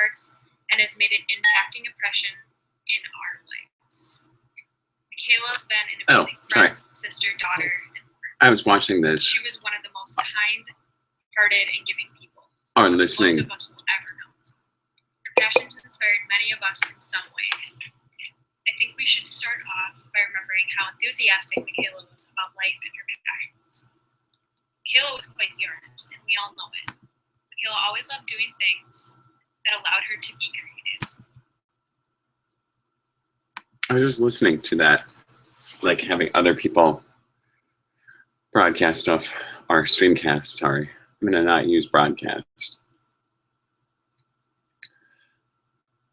hearts and has made an impacting impression in our lives. Michaela has been an amazing friend, sister, daughter, and I was watching this. She was one of the most kind-hearted and giving people listening. most of us will ever know. Her passions inspired many of us in some way. I think we should start off by remembering how enthusiastic Michaela was about life and her passions. Michaela was quite the artist, and we all know it. Michaela always loved doing things that allowed her to be creative. I was just listening to that, like having other people broadcast stuff, or streamcast, sorry. I'm going to not use broadcast.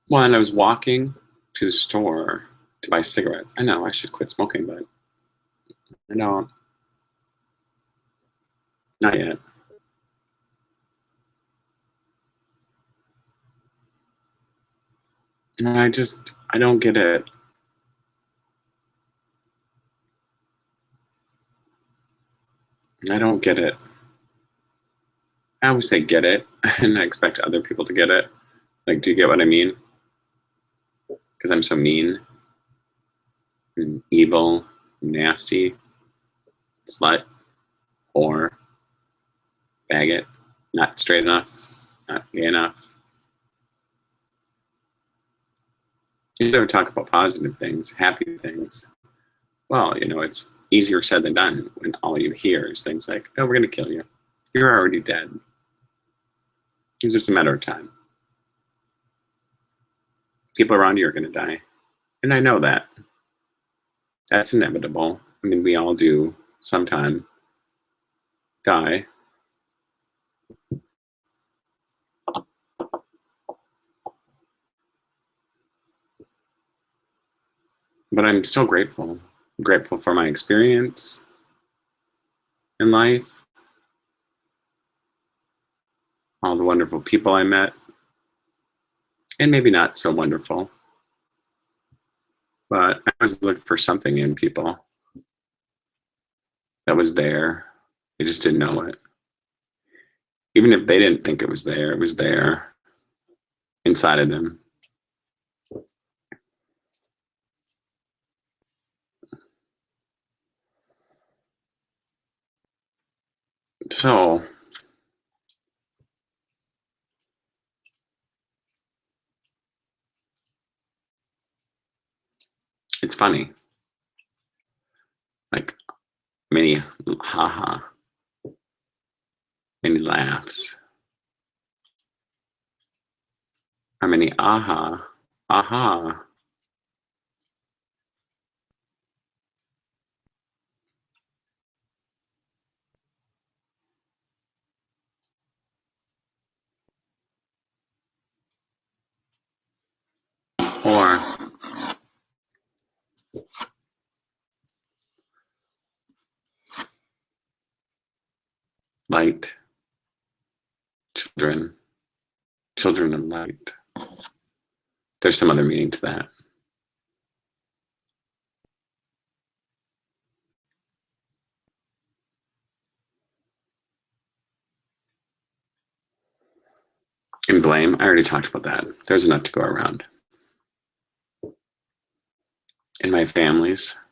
When I was walking to the store to buy cigarettes, I know I should quit smoking, but I don't. Not yet. And I don't get it. I don't get it. I always say get it, and I expect other people to get it. Like, do you get what I mean? Because I'm so mean, and evil, nasty, slut, whore, faggot, not straight enough, not gay enough. You never talk about positive things, happy things. Well, it's easier said than done when all you hear is things like, oh, we're going to kill you. You're already dead. It's just a matter of time. People around you are going to die. And I know that. That's inevitable. I mean, we all do sometime die. But I'm still grateful. I'm grateful for my experience in life, all the wonderful people I met, and maybe not so wonderful. But I always looked for something in people that was there. I just didn't know it. Even if they didn't think it was there inside of them. So, it's funny. Like, many haha, many laughs, or many aha, aha. Or light, children of light. There's some other meaning to that. And blame, I already talked about that. There's enough to go around. In my families,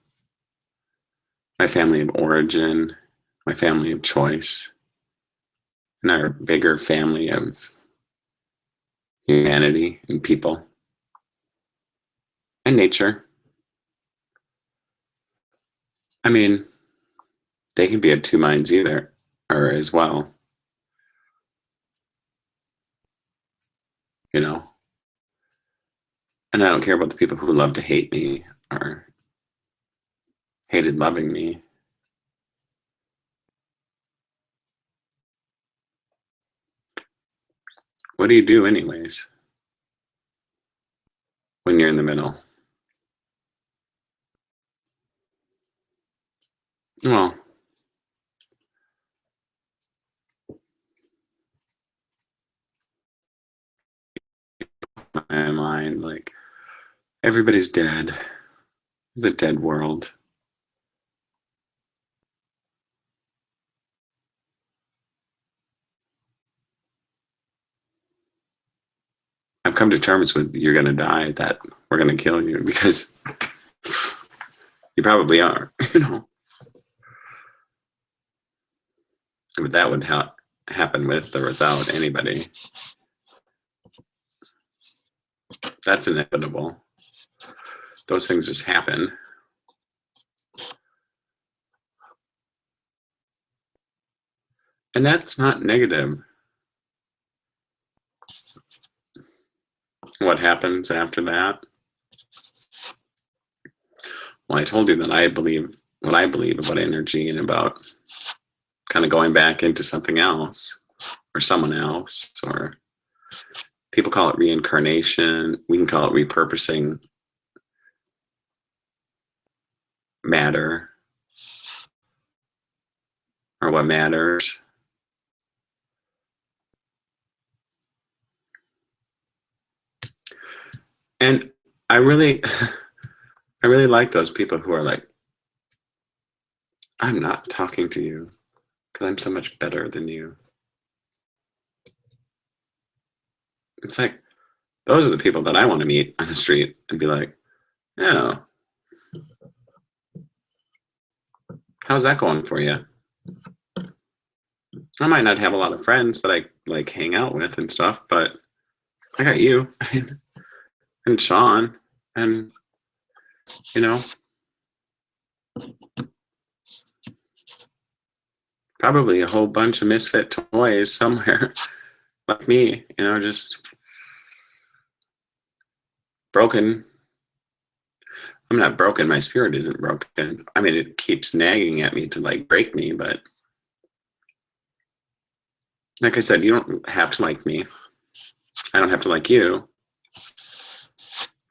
my family of origin, my family of choice, and our bigger family of humanity and people and nature. I mean, they can be of two minds either, or as well. And I don't care about the people who love to hate me or hated loving me. What do you do anyways when you're in the middle? Well, my mind, like, everybody's dead. It's a dead world. I've come to terms with you're going to die, that we're going to kill you, because you probably are, you know. But that would happen with or without anybody. That's inevitable. Those things just happen. And that's not negative. What happens after that? Well, I told you that I believe what I believe about energy and about kind of going back into something else or someone else, or people call it reincarnation. We can call it repurposing matter or what matters. And I really like those people who are like, I'm not talking to you because I'm so much better than you. It's like, those are the people that I want to meet on the street and be like, oh, how's that going for you? I might not have a lot of friends that I like hang out with and stuff, but I got you and Sean and, you know, probably a whole bunch of misfit toys somewhere like me, you know, just broken. I'm not broken. My spirit isn't broken. I mean, it keeps nagging at me to like break me, but like I said, you don't have to like me. I don't have to like you.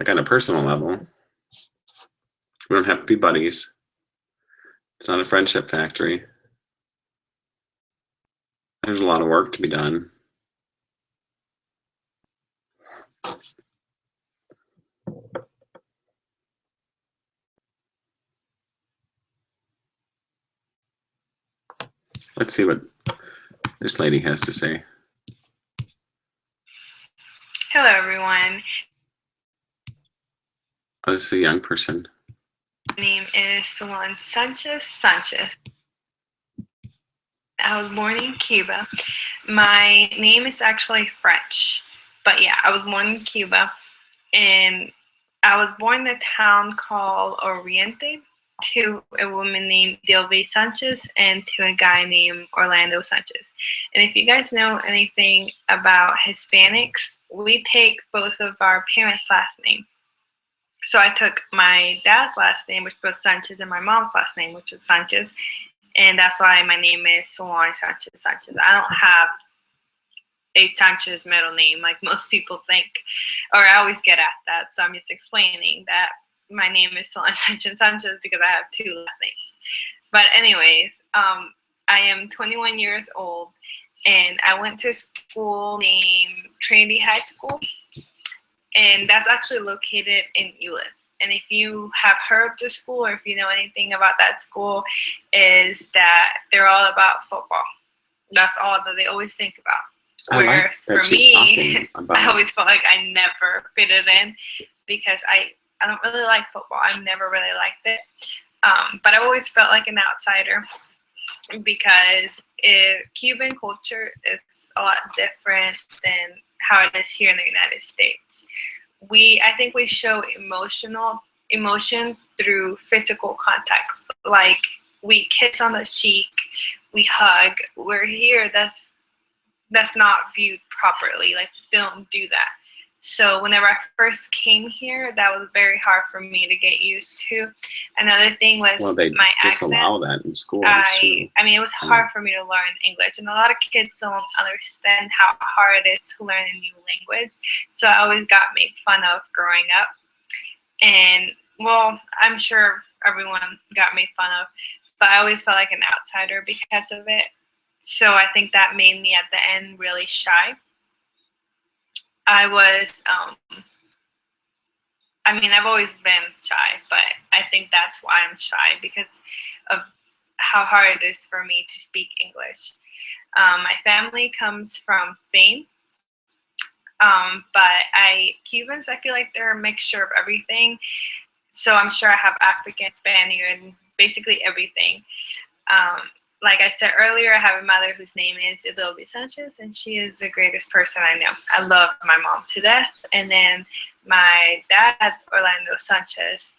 Like on a personal level, we don't have to be buddies. It's not a friendship factory. There's a lot of work to be done. Let's see what this lady has to say. Hello, everyone. Oh, this is a young person. My name is Solon Sanchez. I was born in Cuba. My name is actually French, but yeah, I was born in Cuba, and I was born in a town called Oriente to a woman named Dilby Sanchez and to a guy named Orlando Sanchez. And if you guys know anything about Hispanics, we take both of our parents' last name. So I took my dad's last name, which was Sanchez, and my mom's last name, which was Sanchez. And that's why my name is Solange Sanchez. I don't have a Sanchez middle name like most people think, or I always get asked that. So I'm just explaining that my name is Solange Sanchez because I have two last names. But anyways, I am 21 years old, and I went to a school named Trinity High School. And that's actually located in Euless. And if you have heard of the school, or if you know anything about that school, is that they're all about football. That's all that they always think about. Whereas for me, I always felt like I never fitted in because I don't really like football. I've never really liked it. But I've always felt like an outsider because Cuban culture is a lot different than how it is here in the United States. I think we show emotion through physical contact. Like we kiss on the cheek, we hug. We're here, that's not viewed properly. Like don't do that. So whenever I first came here, that was very hard for me to get used to. Another thing was my accent. Disallow that in school. I mean, it was hard for me to learn English, and a lot of kids don't understand how hard it is to learn a new language. So I always got made fun of growing up, and well, I'm sure everyone got made fun of, but I always felt like an outsider because of it. So I think that made me at the end really shy. I was, I've always been shy, but I think that's why I'm shy, because of how hard it is for me to speak English. My family comes from Spain. But Cubans, I feel like they're a mixture of everything. So I'm sure I have African, Spaniard, basically everything. Like I said earlier, I have a mother whose name is Adobe Sanchez, and she is the greatest person I know. I love my mom to death. And then my dad, Orlando Sanchez.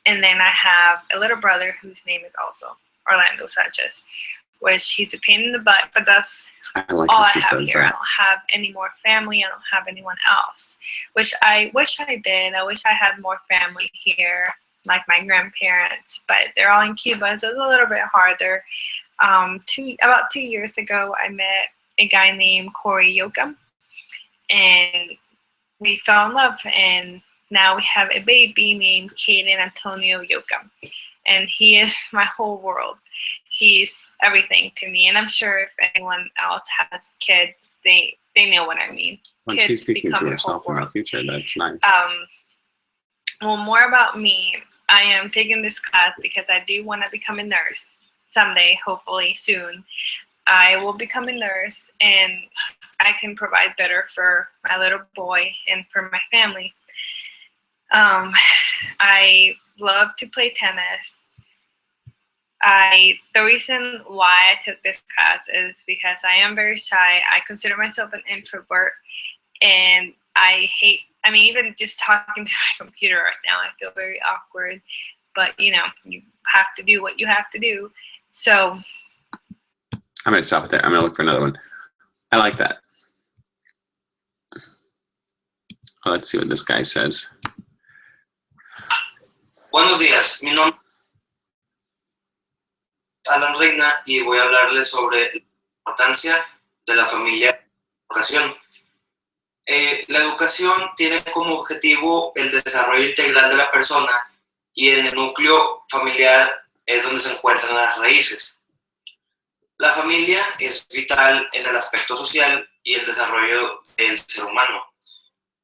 And then I have a little brother whose name is also Orlando Sanchez, which he's a pain in the butt, but that's all I have here. I don't have any more family. I don't have anyone else, which I wish I did. I wish I had more family here, like my grandparents, but they're all in Cuba, so it's a little bit harder. About 2 years ago, I met a guy named Corey Yoakum, and we fell in love, and now we have a baby named Caden Antonio Yoakum, and he is my whole world. He's everything to me, and I'm sure if anyone else has kids, they know what I mean. When kids she's speaking to herself in the future, that's nice. Well, more about me. I am taking this class because I do want to become a nurse someday, hopefully soon. I will become a nurse, and I can provide better for my little boy and for my family. I love to play tennis. The reason why I took this class is because I am very shy. I consider myself an introvert, and even just talking to my computer right now, I feel very awkward. But, you have to do what you have to do. So I'm going to stop it there. I'm going to look for another one. I like that. Let's see what this guy says. Buenos días, mi nombre es Alan Reina y voy a hablarles sobre la importancia de la familia y la educación. La educación tiene como objetivo el desarrollo integral de la persona y en el núcleo familiar es donde se encuentran las raíces. La familia es vital en el aspecto social y el desarrollo del ser humano.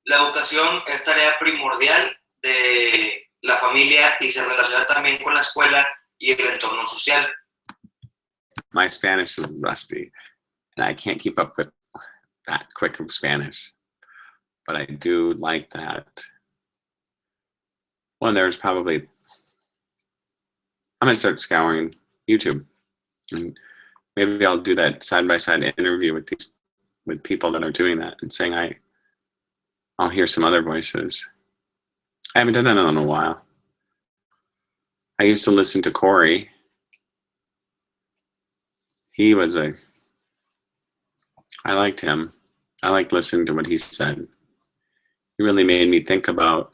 La educación es tarea primordial de la familia y se relaciona también con la escuela y el entorno social. My Spanish is rusty, and I can't keep up with that quick of Spanish. But I do like that. Well, there's probably... I'm going to start scouring YouTube. And maybe I'll do that side-by-side interview with people that are doing that and saying I'll hear some other voices. I haven't done that in a while. I used to listen to Corey. I liked him. I liked listening to what he said. He really made me think about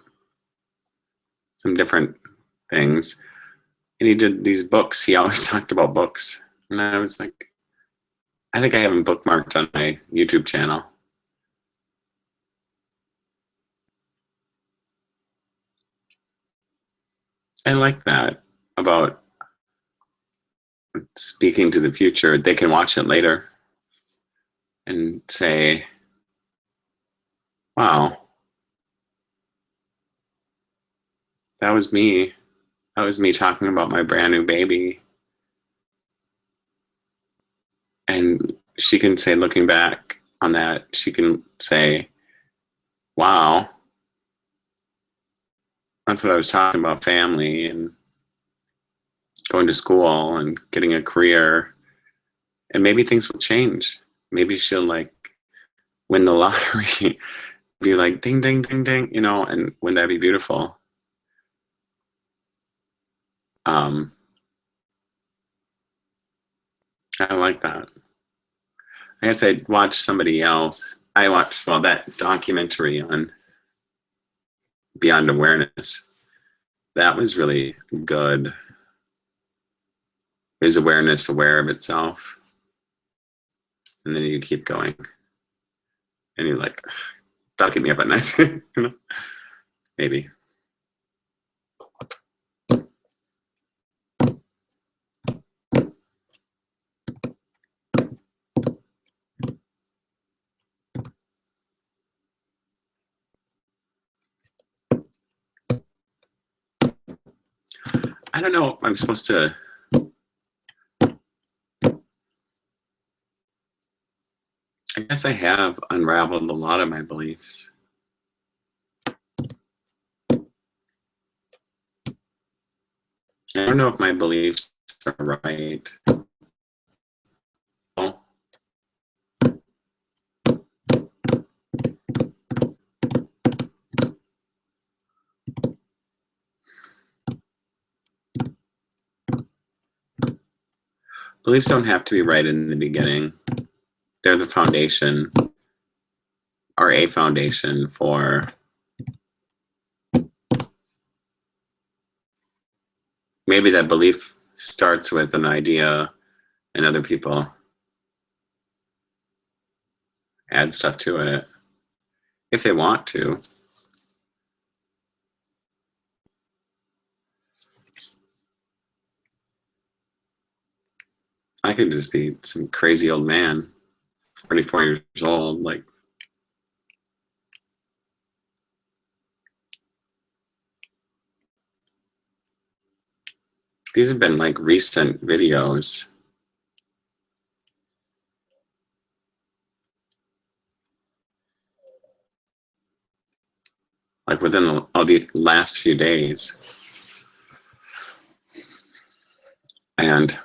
some different things. And he did these books. He always talked about books. And I was like, I think I have him bookmarked on my YouTube channel. I like that about speaking to the future. They can watch it later and say, wow, that was me. That was me talking about my brand new baby. And she can say, looking back on that, she can say, wow, that's what I was talking about, family and going to school and getting a career. And maybe things will change. Maybe she'll win the lottery, be like, ding, ding, ding, ding, and wouldn't that be beautiful? I like that. I guess I'd watch somebody else. I watched, that documentary on Beyond Awareness. That was really good. Is awareness aware of itself? And then you keep going. And you're like, that'll keep me up at night. Maybe. I don't know. I'm supposed to. I guess guess I have unraveled a lot of my beliefs. I don't know if my beliefs are right. Beliefs don't have to be right in the beginning. They're the foundation, or a foundation for maybe that belief starts with an idea and other people add stuff to it if they want to. I could just be some crazy old man, 44 years old, like, these have been like recent videos. Like within the last few days. And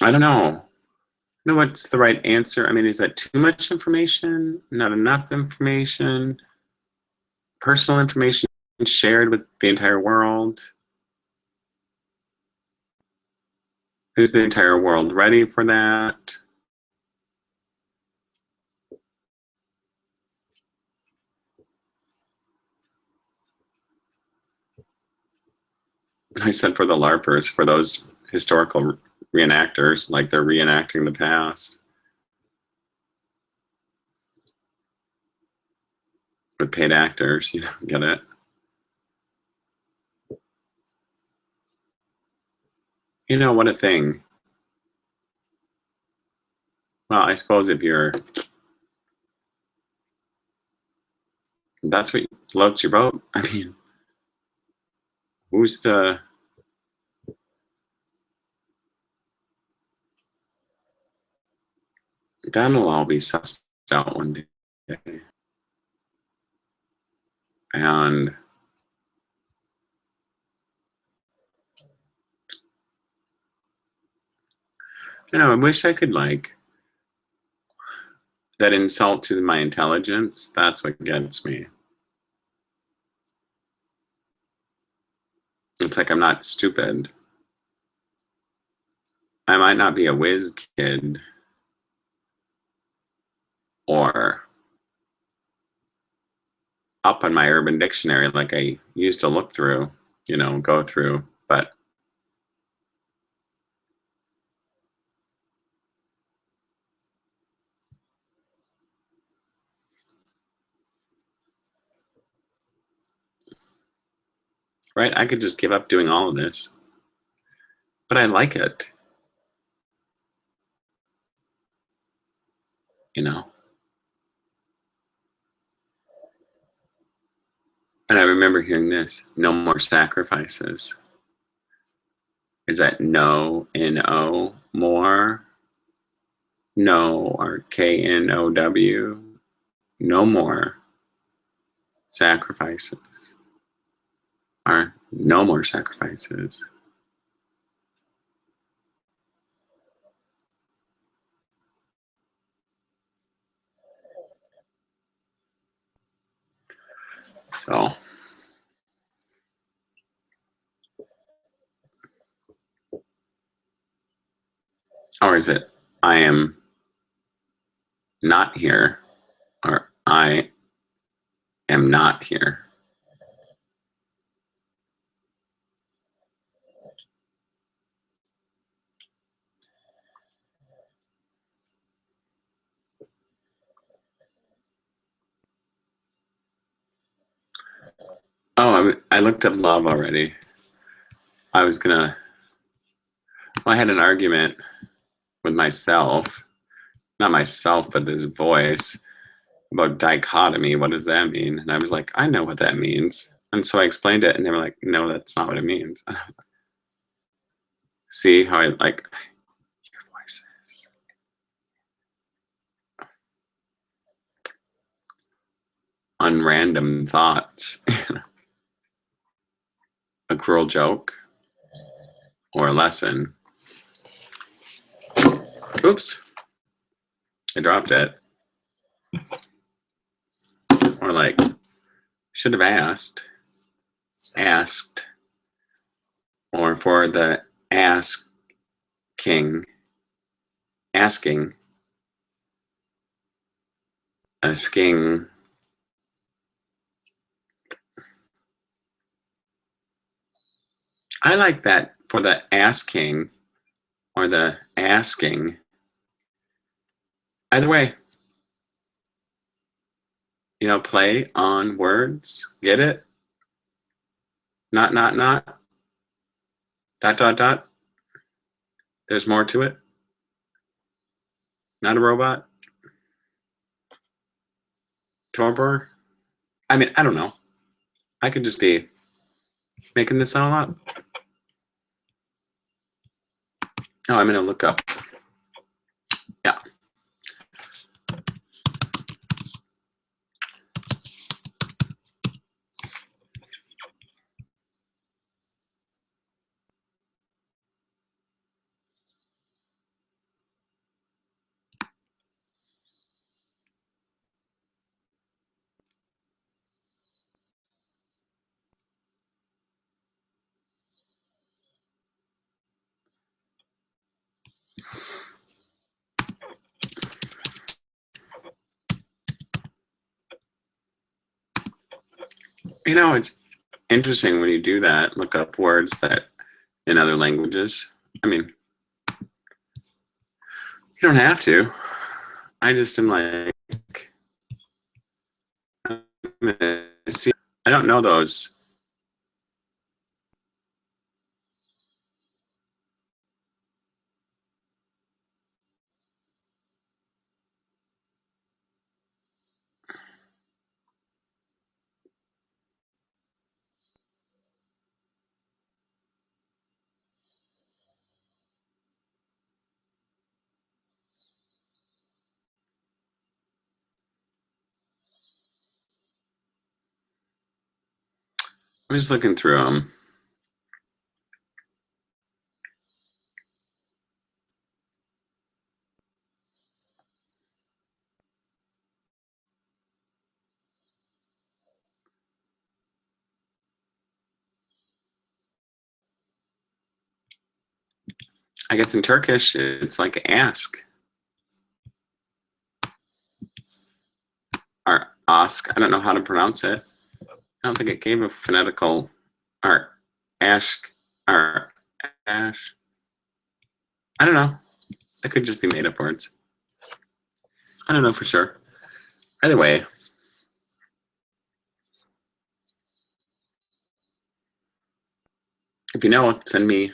I don't know. No, what's the right answer? I mean, is that too much information? Not enough information? Personal information shared with the entire world? Is the entire world ready for that? I said for the larpers, for those historical reenactors, like they're reenacting the past. With paid actors, you know, get it? You know, what a thing. Well, I suppose if you're, that's what floats your boat. I mean, who's the, that'll all be sussed out one day. And you know, I wish I could, like, that insult to my intelligence, that's what gets me. It's like I'm not stupid. I might not be a whiz kid or up on my Urban Dictionary like I used to look through, you know, go through, but right, I could just give up doing all of this, but I like it, you know. And I remember hearing this, no more sacrifices. Is that no, N-O, more? No, or K-N-O-W? No more sacrifices. Or no more sacrifices. So, or is it I am not here, or I am not here? Oh, I looked up love already. I was gonna, well, I had an argument with myself, not myself, but this voice about dichotomy. What does that mean? And I was like, I know what that means. And so I explained it, and they were like, no, that's not what it means. See how I like your voices. Unrandom thoughts. A cruel joke or a lesson. Oops. I dropped it. Or like, should have asked. Or for the asking, asking. I like that for the asking or the asking. Either way, you know, play on words. Get it? Not. Dot. There's more to it. Not a robot. Torpor. I mean, I don't know. I could just be making this all up. Oh, I'm gonna look up. Yeah. You know, it's interesting when you do that, look up words that in other languages. I mean, you don't have to. I just am like, see, I don't know those. I'm just looking through them. I guess in Turkish, it's like ask. Or ask. I don't know how to pronounce it. I don't think it gave a phonetical, or ask, or ash. I don't know. It could just be made up words. I don't know for sure. Either way. If you know, send me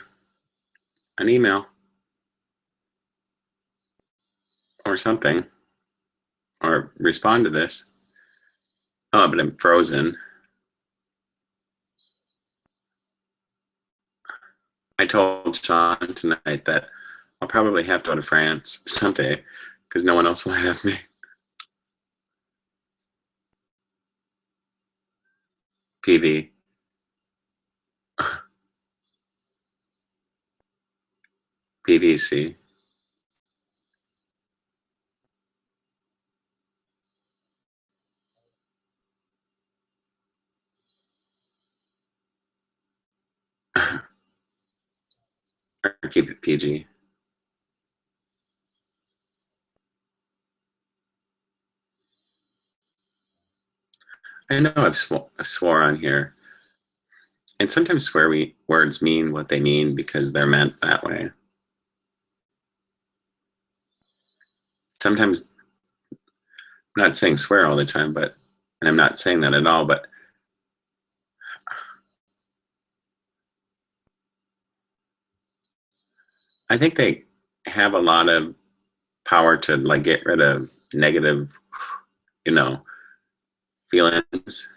an email or something, or respond to this. Oh, but I'm frozen. I told Sean tonight that I'll probably have to go to France someday because no one else will have me. PV. PVC. Or keep it PG. I know I've swore on here. And sometimes words mean what they mean because they're meant that way. Sometimes, I'm not saying swear all the time, and I'm not saying that at all, but I think they have a lot of power to like get rid of negative, feelings.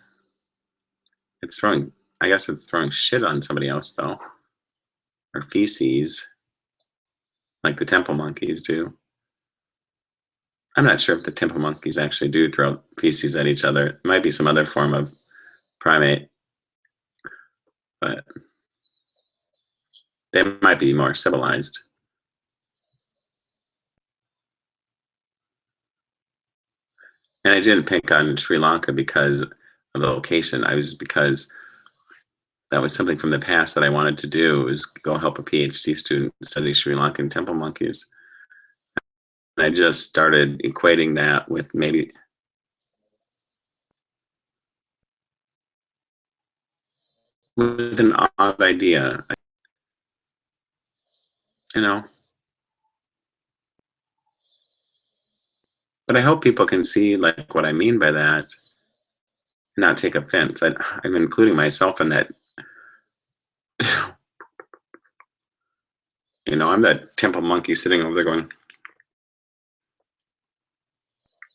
I guess it's throwing shit on somebody else though, or feces. like the temple monkeys do. I'm not sure if the temple monkeys actually do throw feces at each other. It might be some other form of primate, but they might be more civilized. And I didn't pick on Sri Lanka because of the location. I was because that was something from the past that I wanted to do, was go help a PhD student study Sri Lankan temple monkeys. And I just started equating that with maybe with an odd idea, you know. But I hope people can see like what I mean by that and not take offense. I'm including myself in that. You know, I'm that temple monkey sitting over there going,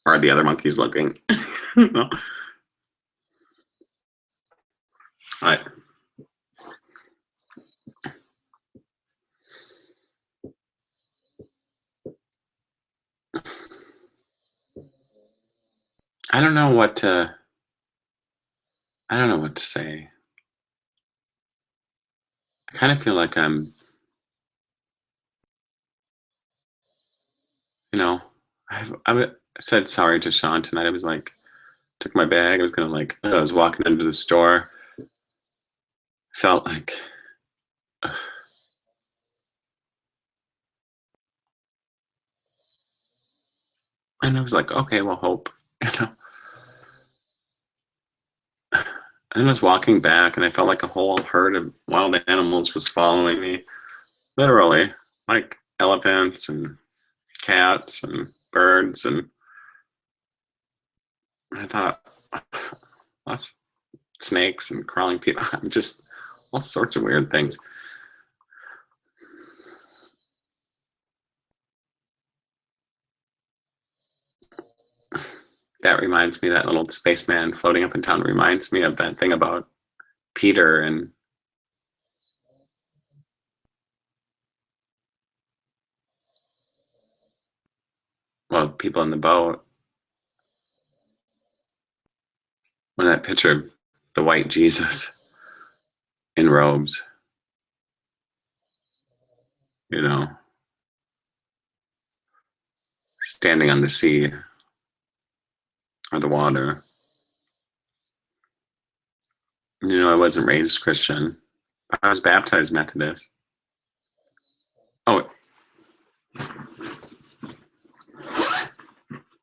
or are the other monkeys looking? No. I don't know what to. I don't know what to say. I kind of feel like I'm, you know, I said sorry to Sean tonight. I was like, took my bag. I was gonna like, I was walking into the store. Felt like, and I was like, okay, well, hope, you know. And I was walking back, and I felt like a whole herd of wild animals was following me, literally, like elephants and cats and birds, and I thought, lots of snakes and crawling people, just all sorts of weird things. That reminds me, that little spaceman floating up in town reminds me of that thing about Peter and well, people in the boat. When that picture of the white Jesus in robes, you know, standing on the sea or the water. You know, I wasn't raised Christian. I was baptized Methodist. Oh,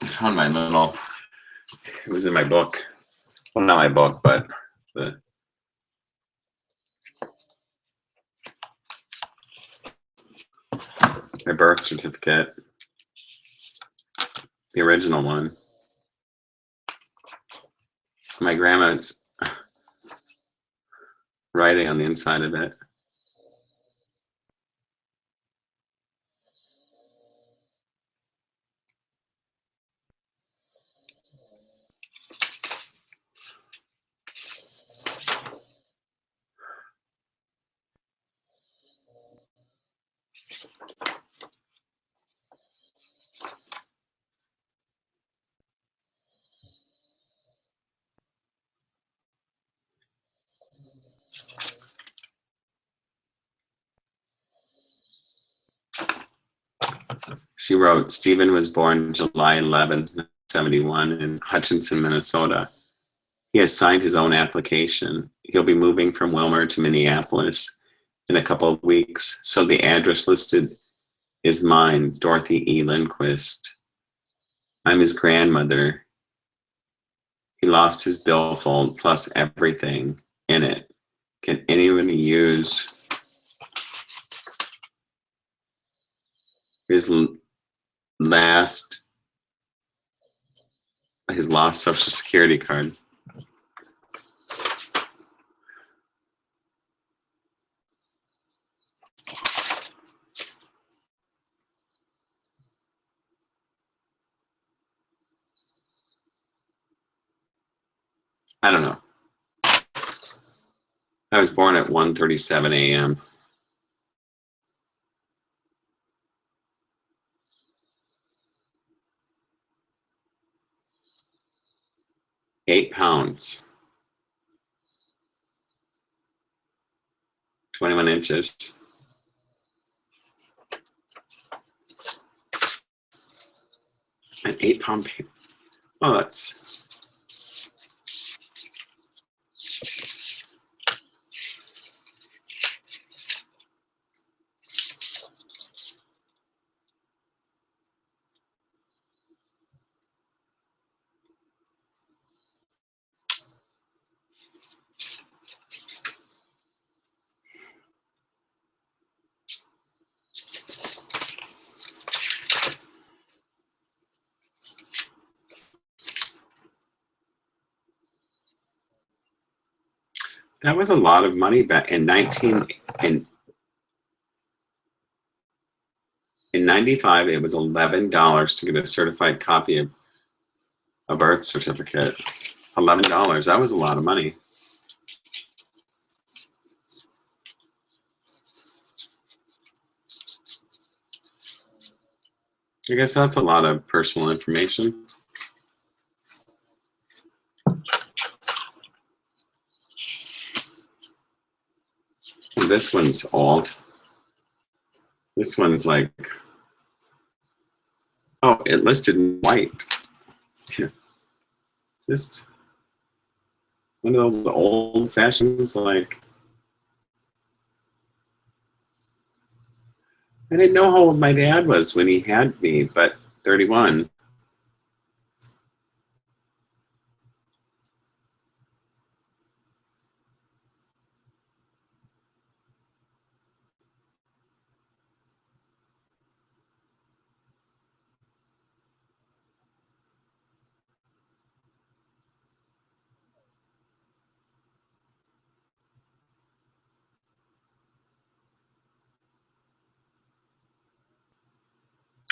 I found my little, it was in my book. Well, not my book, but my birth certificate, the original one. My grandma's writing on the inside of it. She wrote, Stephen was born July 11th, 1971 in Hutchinson, Minnesota. He has signed his own application. He'll be moving from Wilmer to Minneapolis in a couple of weeks, so the address listed is mine, Dorothy E. Lindquist. I'm his grandmother. He lost his billfold plus everything in it. Can anyone use his lost Social Security card? I don't know. I was born at 1:37 a.m. 8 pounds. 21 inches. An 8-pound paper. Oh, that's... That was a lot of money back in 95. It was $11 to get a certified copy of a birth certificate. $11. That was a lot of money. I guess that's a lot of personal information. And this one's old. This one's like, oh, it listed in white. Yeah. Just one of those old fashions, like, I didn't know how old my dad was when he had me, but 31.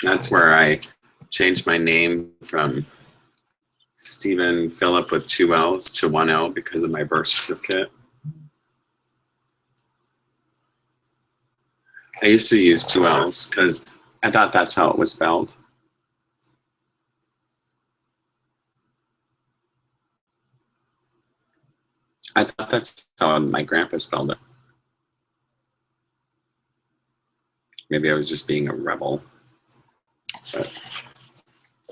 That's where I changed my name from Stephen Philip with 2 L's to 1 L because of my birth certificate. I used to use 2 L's because I thought that's how it was spelled. I thought that's how my grandpa spelled it. Maybe I was just being a rebel, but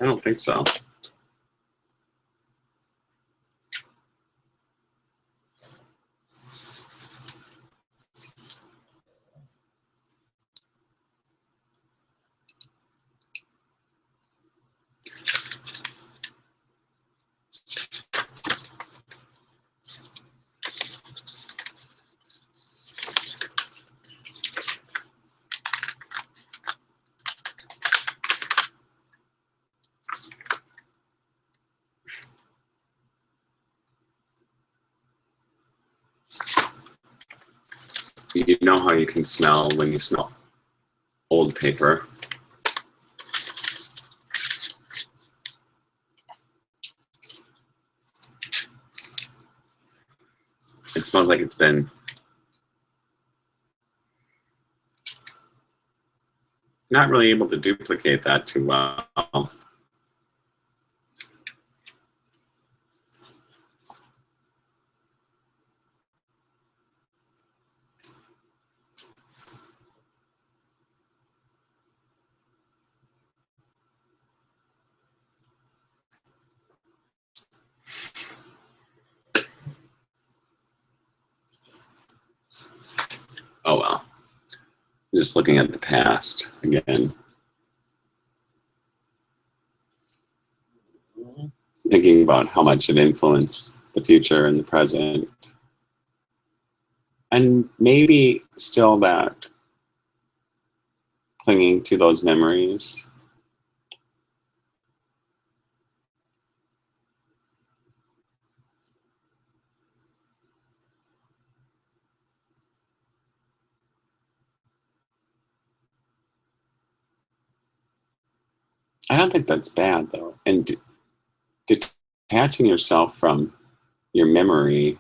I don't think so. You know how you can smell when you smell old paper. It smells like it's been not really able to duplicate that too well. Oh well. Just looking at the past again. Thinking about how much it influenced the future and the present. And maybe still that clinging to those memories. I don't think that's bad though. And detaching yourself from your memory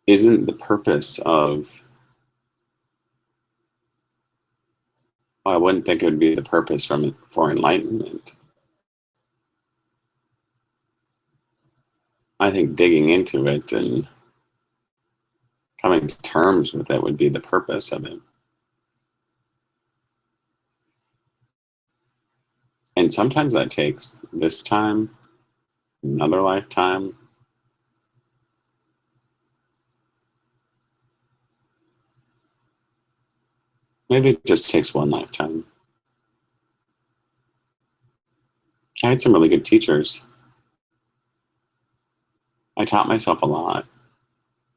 isn't the purpose of, I wouldn't think it would be the purpose for enlightenment. I think digging into it and coming to terms with it would be the purpose of it. And sometimes that takes this time, another lifetime. Maybe it just takes one lifetime. I had some really good teachers. I taught myself a lot.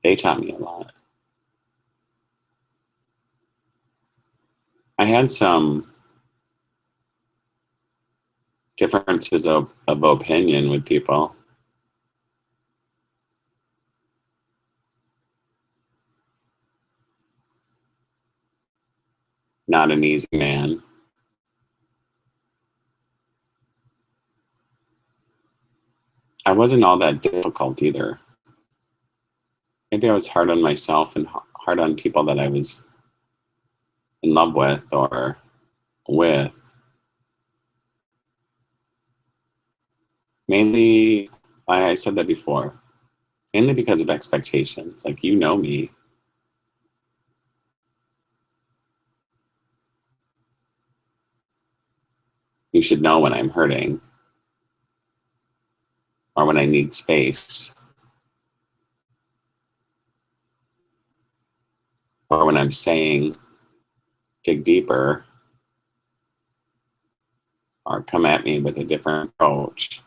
They taught me a lot. I had some differences of opinion with people. Not an easy man. I wasn't all that difficult either. Maybe I was hard on myself and hard on people that I was in love with or with. Mainly, I said that before, mainly because of expectations. Like, you know me. You should know when I'm hurting or when I need space or when I'm saying dig deeper or come at me with a different approach.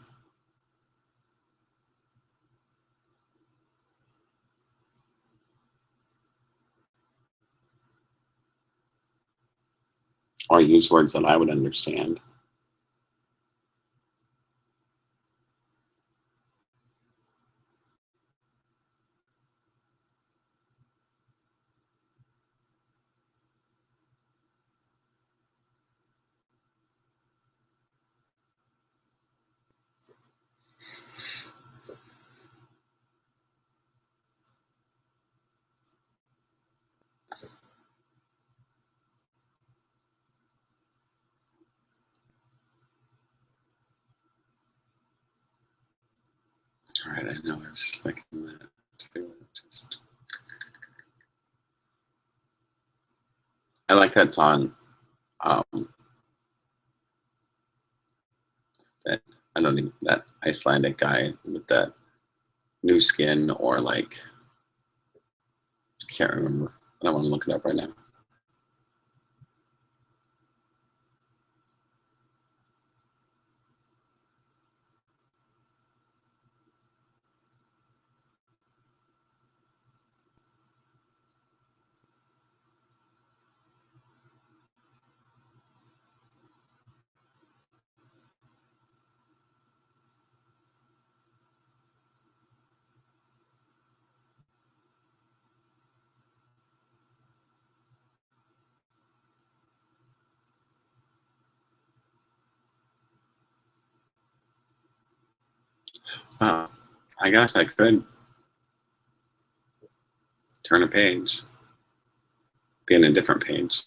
Or use words that I would understand. All right, I know I was just thinking that too. I like that song. That I don't even, that Icelandic guy with that new skin, or like, I can't remember. I don't want to look it up right now. I guess I could turn a page, be in a different page.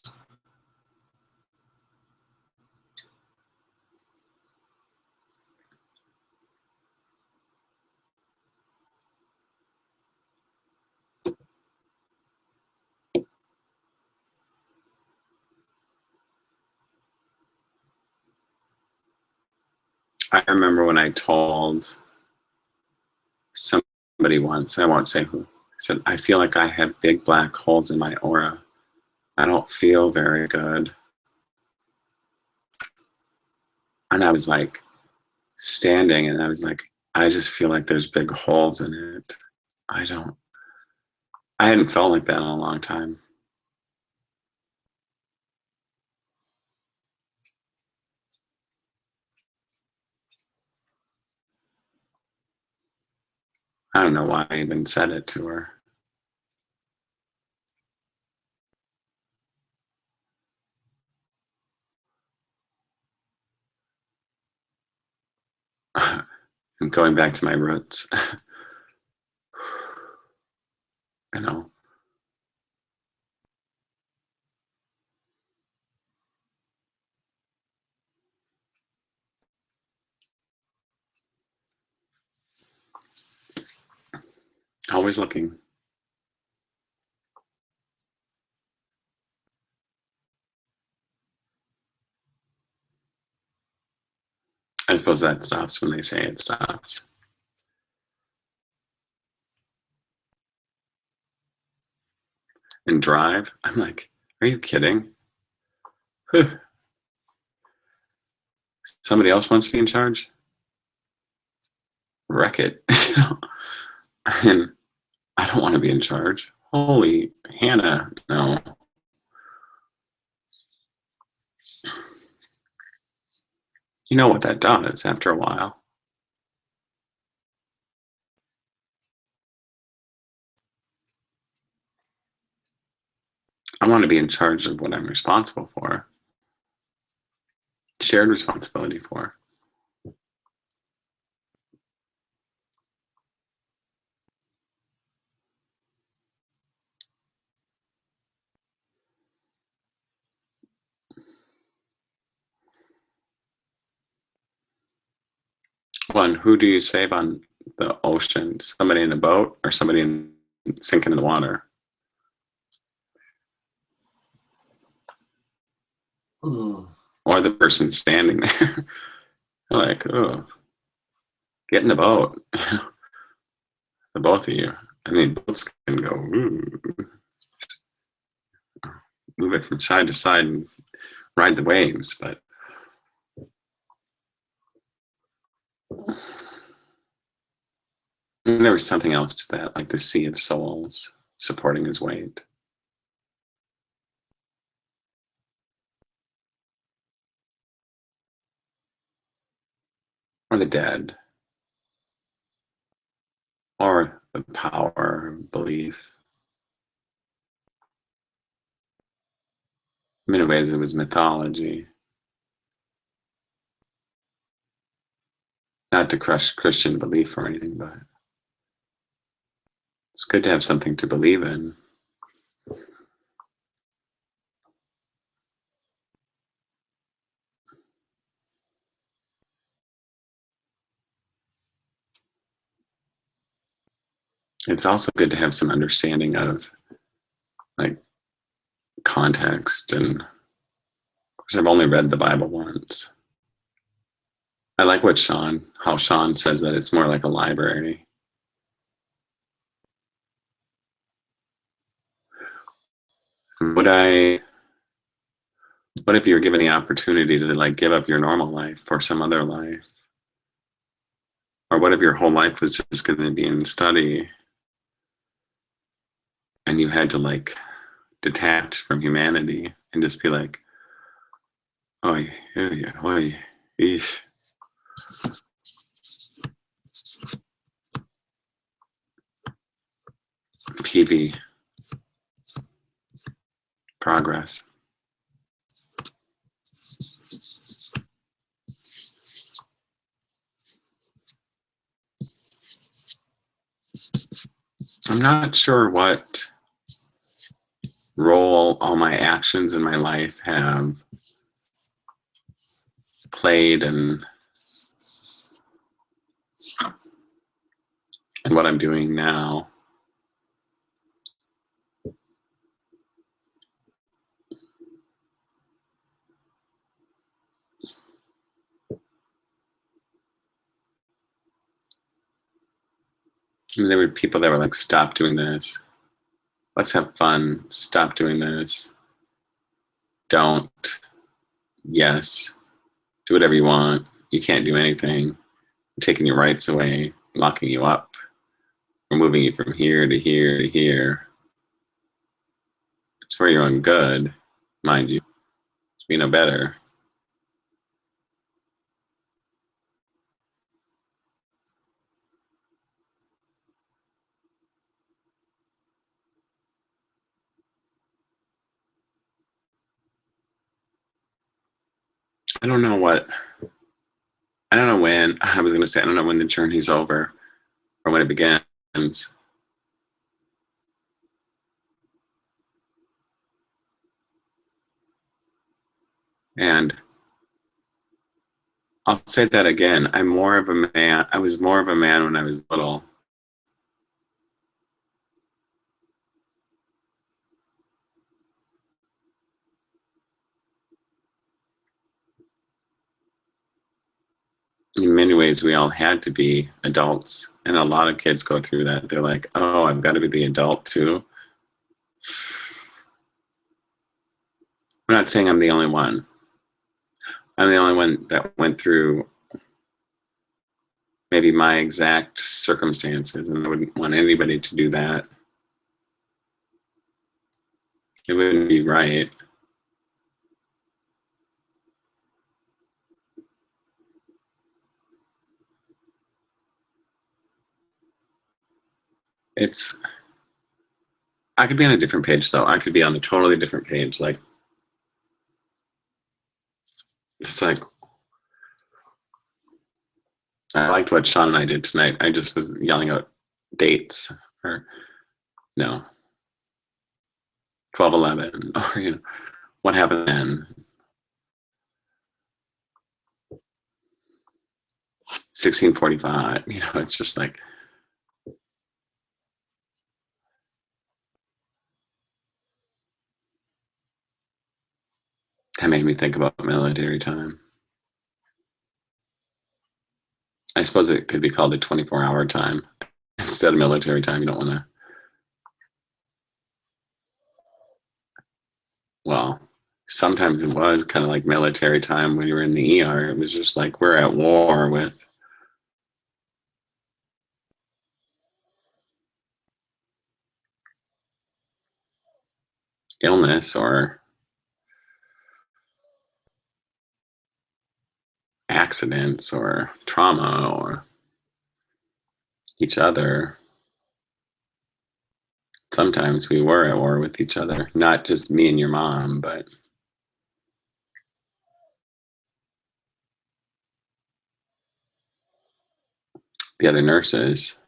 I remember when I told somebody once, I won't say who, I said, I feel like I have big black holes in my aura. I don't feel very good. And I was like standing and I was like, I just feel like there's big holes in it. I hadn't felt like that in a long time. I don't know why I even said it to her. I'm going back to my roots. I know. Always looking. I suppose that stops when they say it stops. And drive, I'm like, are you kidding? Somebody else wants to be in charge? Wreck it. And I don't want to be in charge. Holy Hannah, no. You know what that does after a while. I want to be in charge of what I'm responsible for. Shared responsibility for. One, who do you save on the ocean? Somebody in a boat or somebody sinking in the water? Or the person standing there. Like, oh, get in the boat. The both of you. I mean, boats can go, ooh, move it from side to side and ride the waves, but there was something else to that, like the sea of souls supporting his weight. Or the dead. Or the power of belief. In many ways, it was mythology. Not to crush Christian belief or anything, but it's good to have something to believe in. It's also good to have some understanding of like context, and of course I've only read the Bible once. I like how Sean says that it's more like a library. What if you were given the opportunity to like give up your normal life for some other life? Or what if your whole life was just going to be in study and you had to like detach from humanity and just be like, oh yeah, oh eesh. PV. Progress. I'm not sure what role all my actions in my life have played and what I'm doing now. I mean, there were people that were like, stop doing this. Let's have fun. Stop doing this. Don't. Yes. Do whatever you want. You can't do anything. I'm taking your rights away, locking you up. We're moving you from here to here to here. It's for your own good, mind you. We know better. I don't know when, I was going to say, I don't know when the journey's over or when it begins. And I'll say that again. I was more of a man when I was little. ways we all had to be adults. And a lot of kids go through that. They're like, oh, I've got to be the adult too. I'm not saying I'm the only one. I'm the only one that went through maybe my exact circumstances, and I wouldn't want anybody to do that. It wouldn't be right. I could be on a different page though. I could be on a totally different page. Like, it's like, I liked what Sean and I did tonight. I just was yelling out dates, or no, 12/11, or you know, what happened then? 1645. You know, it's just like, that made me think about military time. I suppose it could be called a 24-hour time instead of military time. You don't want to. Well, sometimes it was kind of like military time when you were in the ER. It was just like we're at war with illness or accidents or trauma or each other. Sometimes we were at war with each other, not just me and your mom, but the other nurses.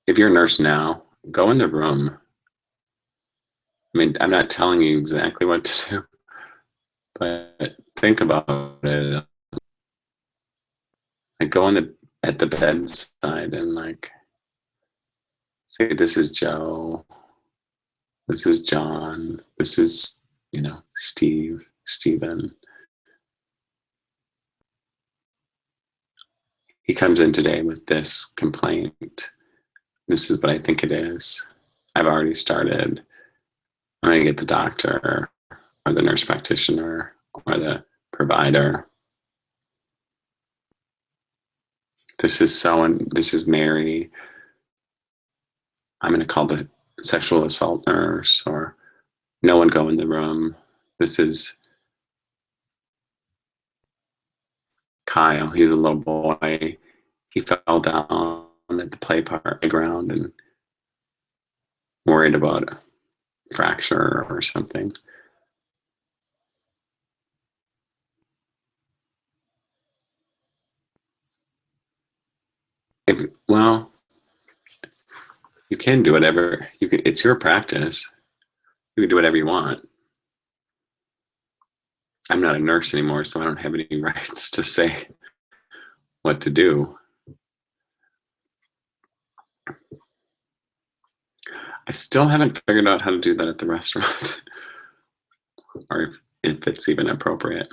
If you're a nurse now, go in the room. I mean, I'm not telling you exactly what to do, but think about it. Like, go at the bedside and like say, this is Joe, this is John, this is, you know, Stephen. He comes in today with this complaint. This is what I think it is. I've already started. I'm going to get the doctor or the nurse practitioner or the provider. This is Mary. I'm going to call the sexual assault nurse, or no one go in the room. This is Kyle. He's a little boy. He fell down at the playground and worried about a fracture or something. Well, you can do whatever. It's your practice. You can do whatever you want. I'm not a nurse anymore, so I don't have any rights to say what to do. I still haven't figured out how to do that at the restaurant, or if it's even appropriate.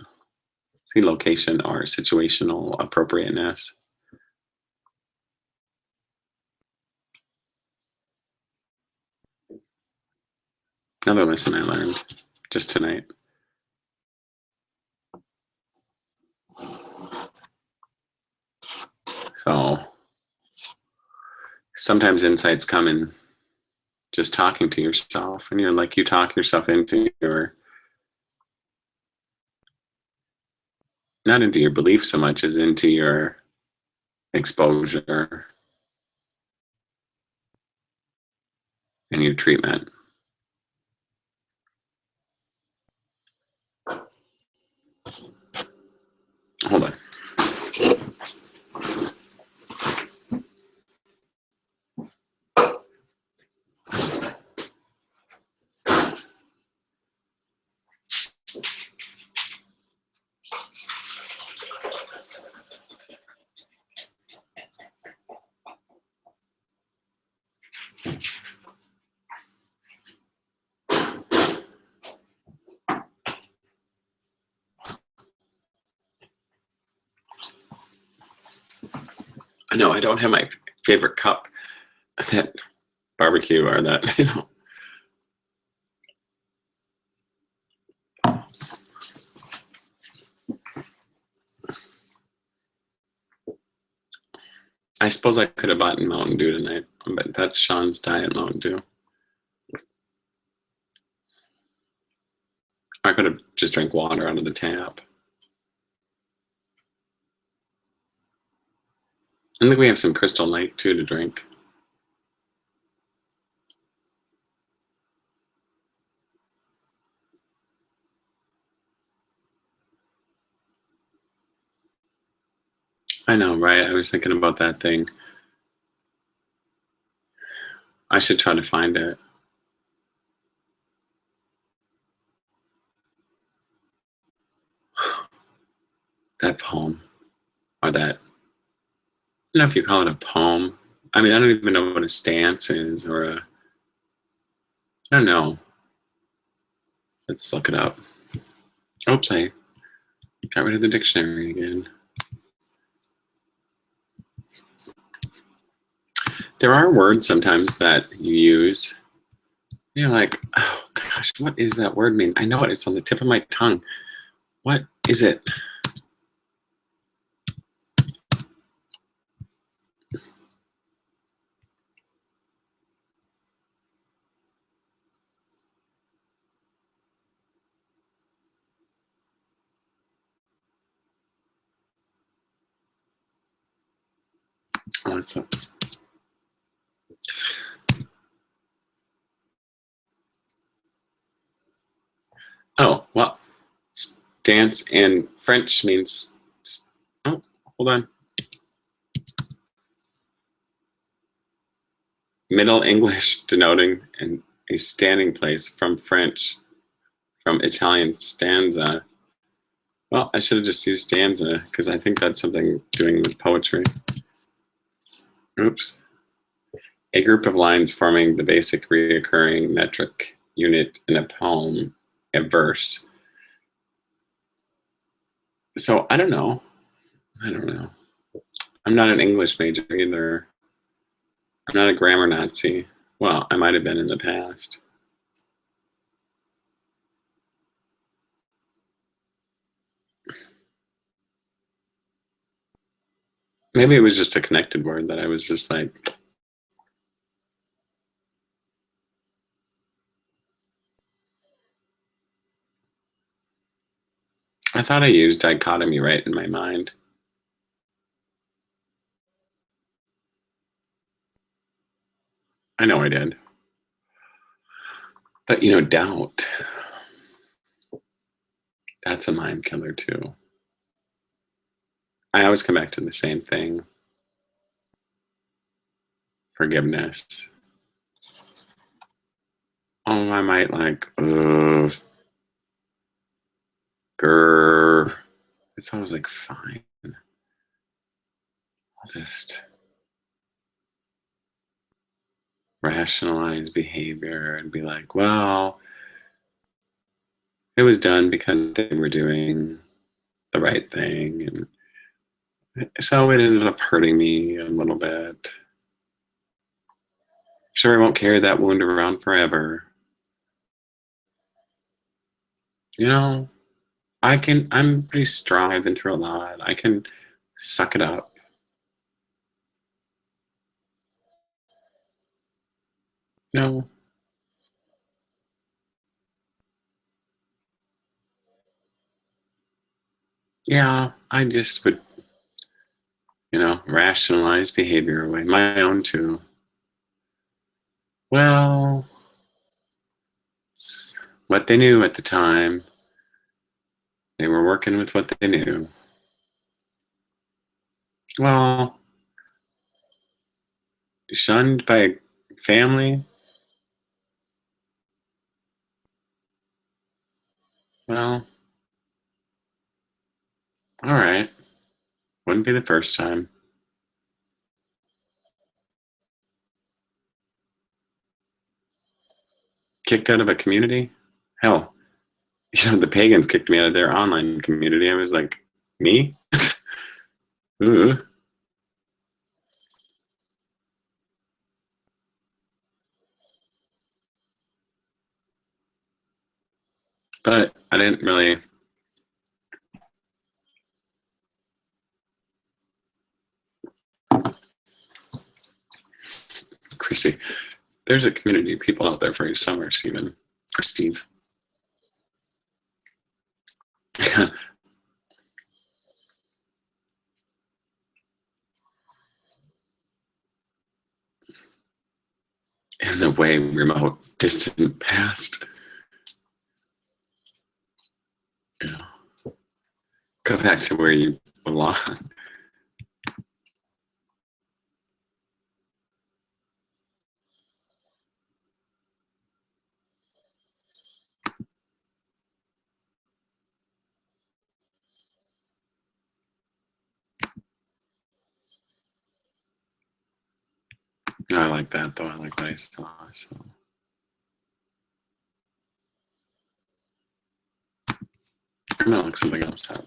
See, location or situational appropriateness. Another lesson I learned just tonight. So sometimes insights come in just talking to yourself, and you're like, you talk yourself into not into your belief so much as into your exposure and your treatment. Hold on. I know I don't have my favorite cup that barbecue or that, you know. I suppose I could have bought Mountain Dew tonight, but that's Sean's diet Mountain Dew. I could have just drank water out of the tap. I think we have some Crystal Light too to drink. I know, right? I was thinking about that thing. I should try to find it. That poem, or that, I don't know if you call it a poem. I mean, I don't even know what a stance is, or a, I don't know. Let's look it up. Oops, I got rid of the dictionary again. There are words sometimes that you use. You're like, oh gosh, what is that word mean? I know it, it's on the tip of my tongue. What is it? Oh, it's a, oh, well, stance in French means, oh, hold on. Middle English denoting a standing place, from French, from Italian stanza. Well, I should have just used stanza because I think that's something doing with poetry. Oops. A group of lines forming the basic reoccurring metric unit in a poem, a verse. So I don't know. I'm not an English major either. I'm not a grammar Nazi. Well, I might have been in the past. Maybe it was just a connected word that I was just like, I thought I used dichotomy right in my mind. I know I did. But you know, doubt, that's a mind killer too. I always come back to the same thing. Forgiveness. Oh, I might like, ugh, grr. It's always like, fine. I'll just rationalize behavior and be like, well, it was done because they were doing the right thing. And so it ended up hurting me a little bit. Sure, I won't carry that wound around forever. You know, I'm pretty strong. I've been through a lot. I can suck it up. No. Yeah, I just would, you know, rationalize behavior away. My own too. Well, it's what they knew at the time. They were working with what they knew. Well, shunned by family. Well, all right. Wouldn't be the first time. Kicked out of a community? Hell, you know, the pagans kicked me out of their online community. I was like, me? Ooh. But I didn't really. Chrissy, there's a community of people out there for you somewhere, Stephen or Steve. In the way remote, distant past. Yeah. Go back to where you belong. I like that though. I like what I saw. So. I'm gonna look something else up.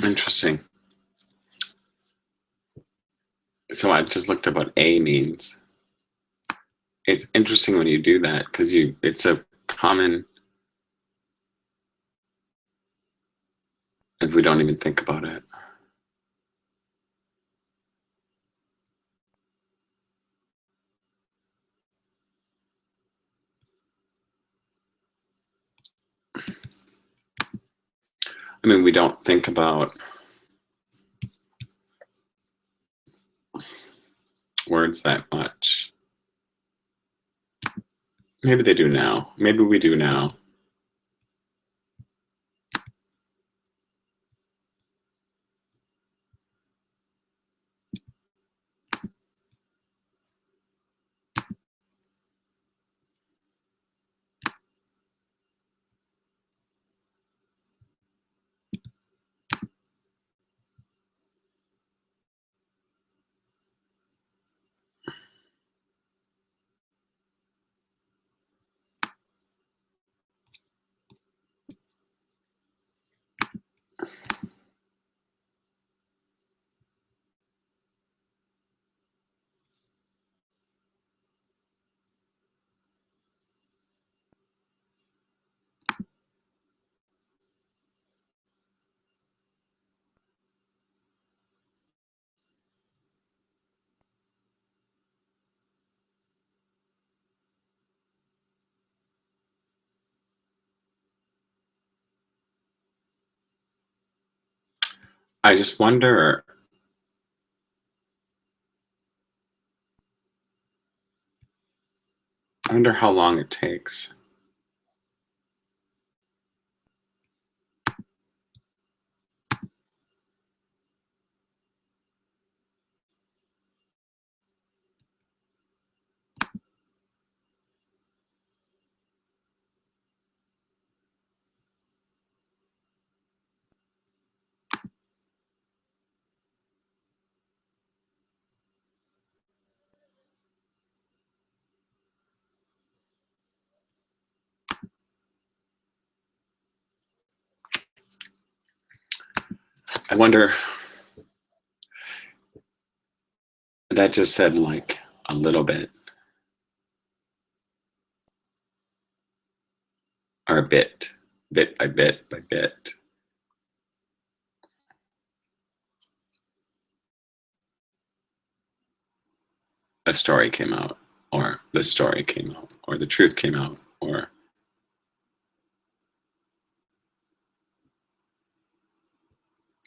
Interesting. So I just looked up what A means. It's interesting when you do that because it's a common, if we don't even think about it. I mean, we don't think about words that much. Maybe they do now. Maybe we do now. I just wonder, how long it takes. wonder, that just said like a little bit, or a bit by bit by bit. A story came out, or the story came out, or the truth came out, or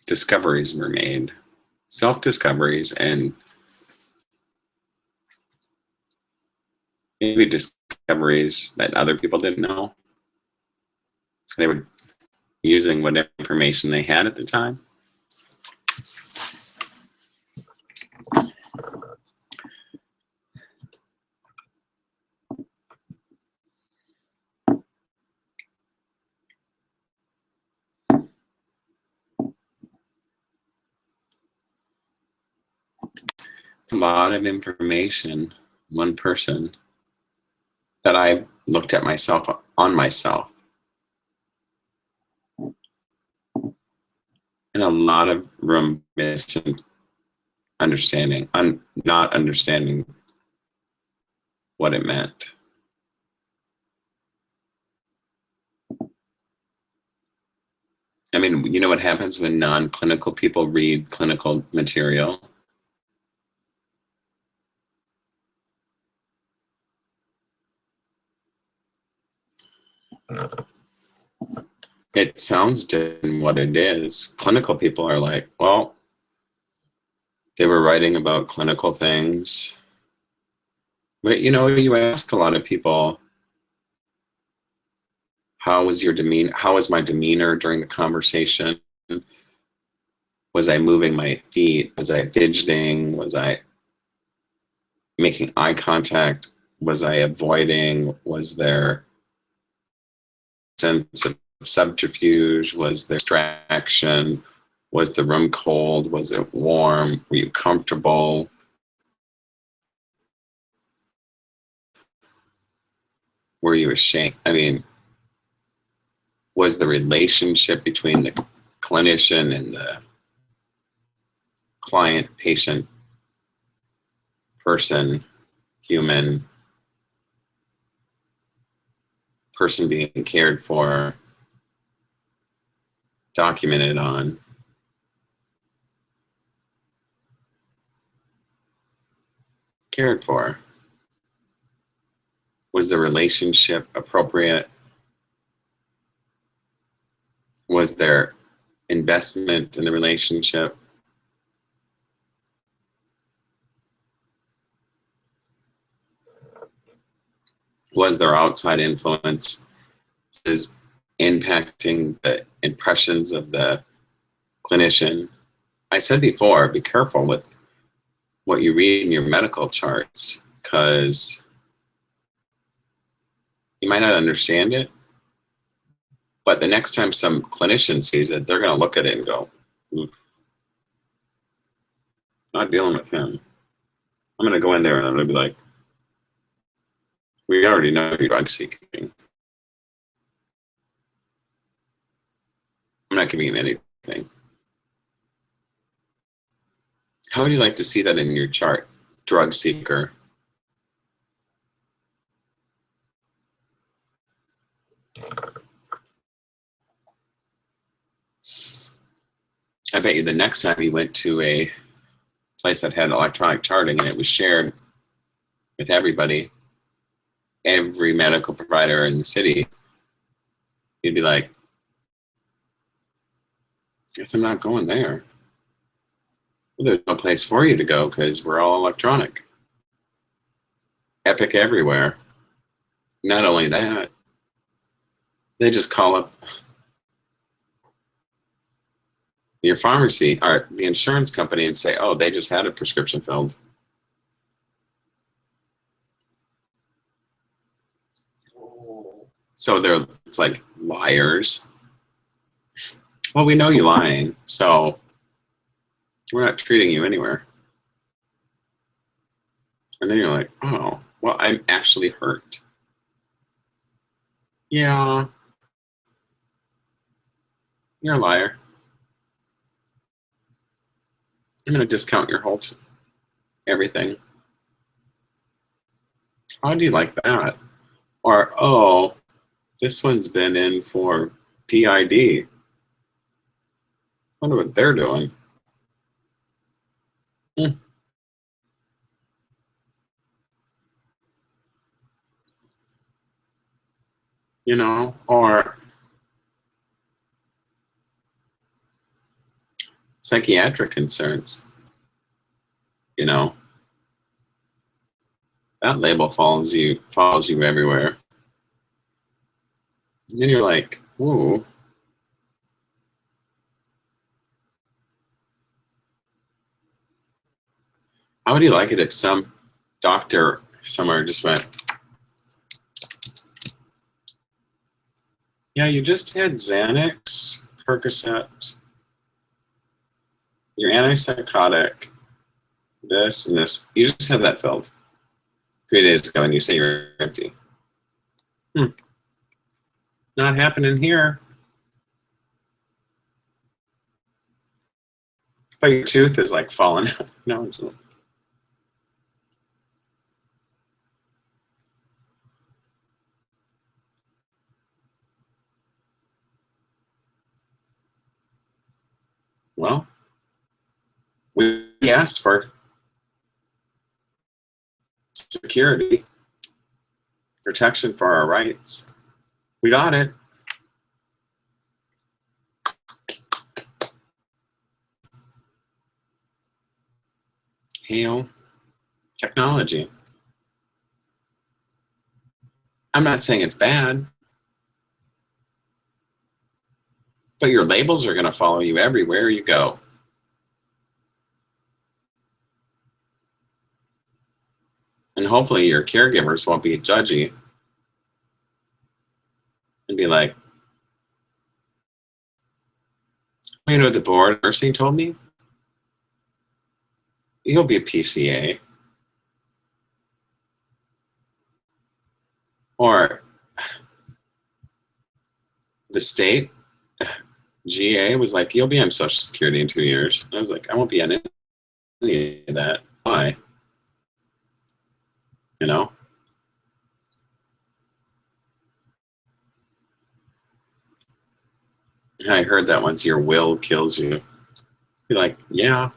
discoveries were made, self-discoveries, and maybe discoveries that other people didn't know. They were using what information they had at the time. A lot of information, one person, that I looked at myself on myself. And a lot of room missing understanding, not understanding what it meant. I mean, you know what happens when non-clinical people read clinical material? It sounds different than what it is. Clinical people are like, well, they were writing about clinical things. But you know, you ask a lot of people, how was your demeanor? How was my demeanor during the conversation? Was I moving my feet? Was I fidgeting? Was I making eye contact? Was I avoiding? Was there a sense of subterfuge? Was there distraction? Was the room cold? Was it warm? Were you comfortable? Were you ashamed? I mean, was the relationship between the clinician and the client, patient, person, human, person being cared for, documented on? Cared for? Was the relationship appropriate? Was there investment in the relationship? Was there outside influences impacting the impressions of the clinician? I said before, be careful with what you read in your medical charts, because you might not understand it, but the next time some clinician sees it, they're going to look at it and go, oof, not dealing with him. I'm going to go in there and I'm going to be like, we already know you're drug seeking. I'm not giving him anything. How would you like to see that in your chart? Drug seeker. I bet you the next time you went to a place that had electronic charting and it was shared with everybody, every medical provider in the city, you'd be like, guess I'm not going there. Well, there's no place for you to go because we're all electronic. Epic everywhere. Not only that, they just call up your pharmacy or the insurance company and say, oh, they just had a prescription filled. So it's like liars. Well, we know you're lying, so we're not treating you anywhere. And then you're like, oh, well, I'm actually hurt. Yeah, you're a liar. I'm going to discount your whole everything. How do you like that? Or, oh, this one's been in for PID. Wonder what they're doing. You know, or psychiatric concerns. You know, that label follows you everywhere. And then you're like, ooh. How would you like it if some doctor somewhere just went, yeah, you just had Xanax, Percocet, your antipsychotic, this and this. You just had that filled 3 days ago and you say you're empty. Not happening here. But your tooth is like falling out. No. Well, we asked for security, protection for our rights. We got it. Hail technology. I'm not saying it's bad, but your labels are going to follow you everywhere you go. And hopefully your caregivers won't be judgy and be like, you know what the board of nursing told me? You'll be a PCA. Or the state, GA, was like, you'll be on Social Security in 2 years. And I was like, I won't be on any of that. Why? You know? I heard that once, your will kills you. Be like, yeah.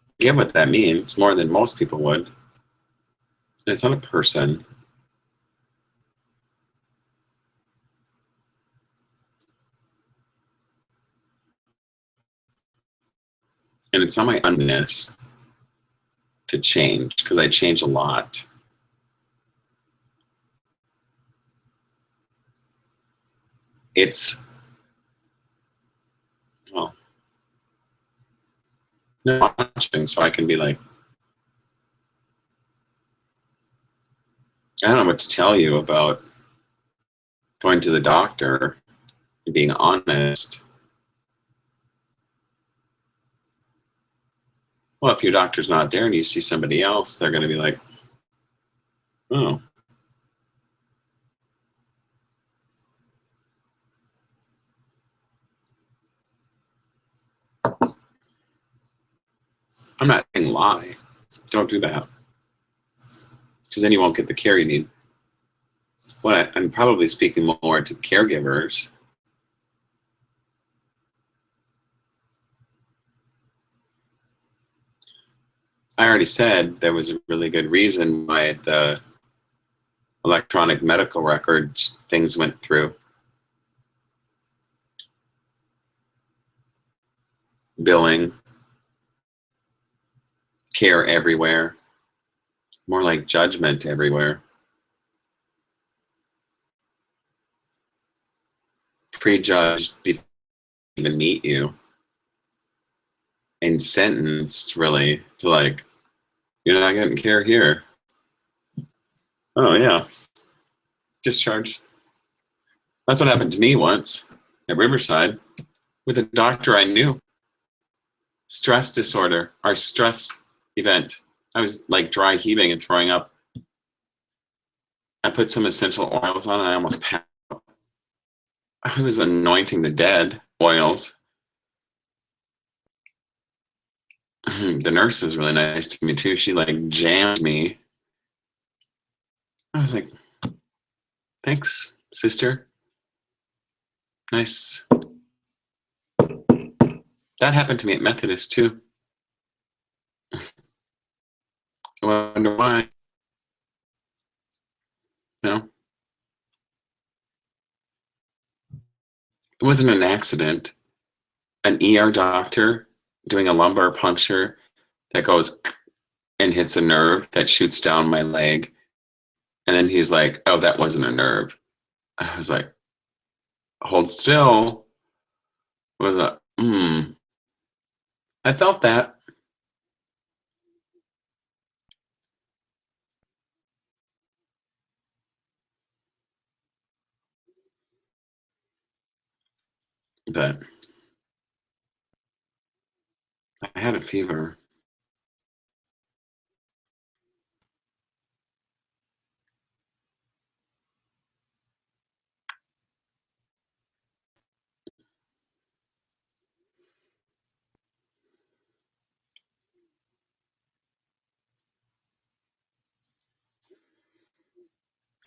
I get what that means, more than most people would. And it's not a person. And it's not my unwillingness to change, because I change a lot. It's, well, no watching, so I can be like, I don't know what to tell you about going to the doctor and being honest. Well, if your doctor's not there and you see somebody else, they're going to be like, oh. I'm not saying lie. Don't do that. Because then you won't get the care you need. Well, I'm probably speaking more to the caregivers. I already said there was a really good reason why the electronic medical records things went through. Billing, care everywhere, more like judgment everywhere. Prejudged before they even meet you. And sentenced, really, to like, you're not getting care here. Oh, yeah. Discharge. That's what happened to me once at Riverside with a doctor I knew. Stress disorder, our stress event. I was like dry heaving and throwing up. I put some essential oils on and I almost passed out. I was anointing the dead oils. The nurse was really nice to me too. She like jammed me. I was like, thanks, sister. Nice. That happened to me at Methodist too. I wonder why. No. It wasn't an accident. An ER doctor doing a lumbar puncture that goes and hits a nerve that shoots down my leg. And then he's like, oh, that wasn't a nerve. I was like, hold still. Was a I felt that. But I had a fever.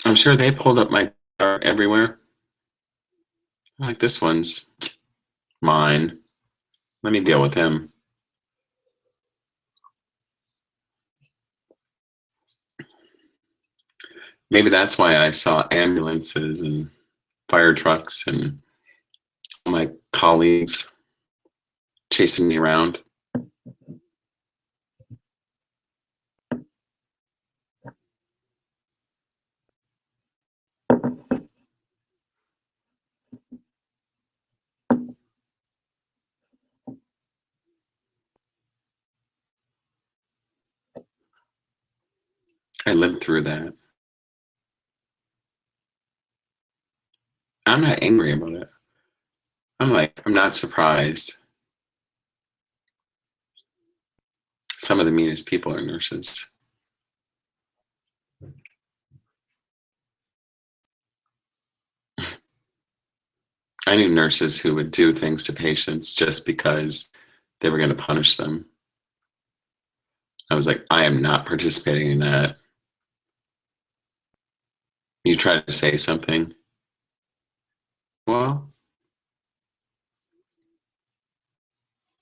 I'm sure they pulled up my car everywhere. Like, this one's mine. Let me deal with him. Maybe that's why I saw ambulances and fire trucks and my colleagues chasing me around. I lived through that. I'm not angry about it. I'm like, I'm not surprised. Some of the meanest people are nurses. I knew nurses who would do things to patients just because they were going to punish them. I was like, I am not participating in that. You try to say something. Well,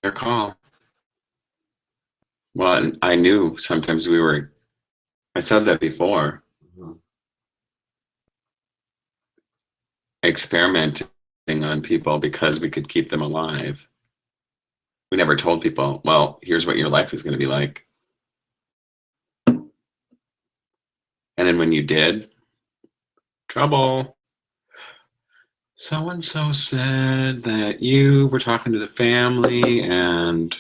their call. Well, and I knew sometimes I said that before, experimenting on people because we could keep them alive. We never told people, well, here's what your life is going to be like. And then when you did, trouble. So-and-so said that you were talking to the family and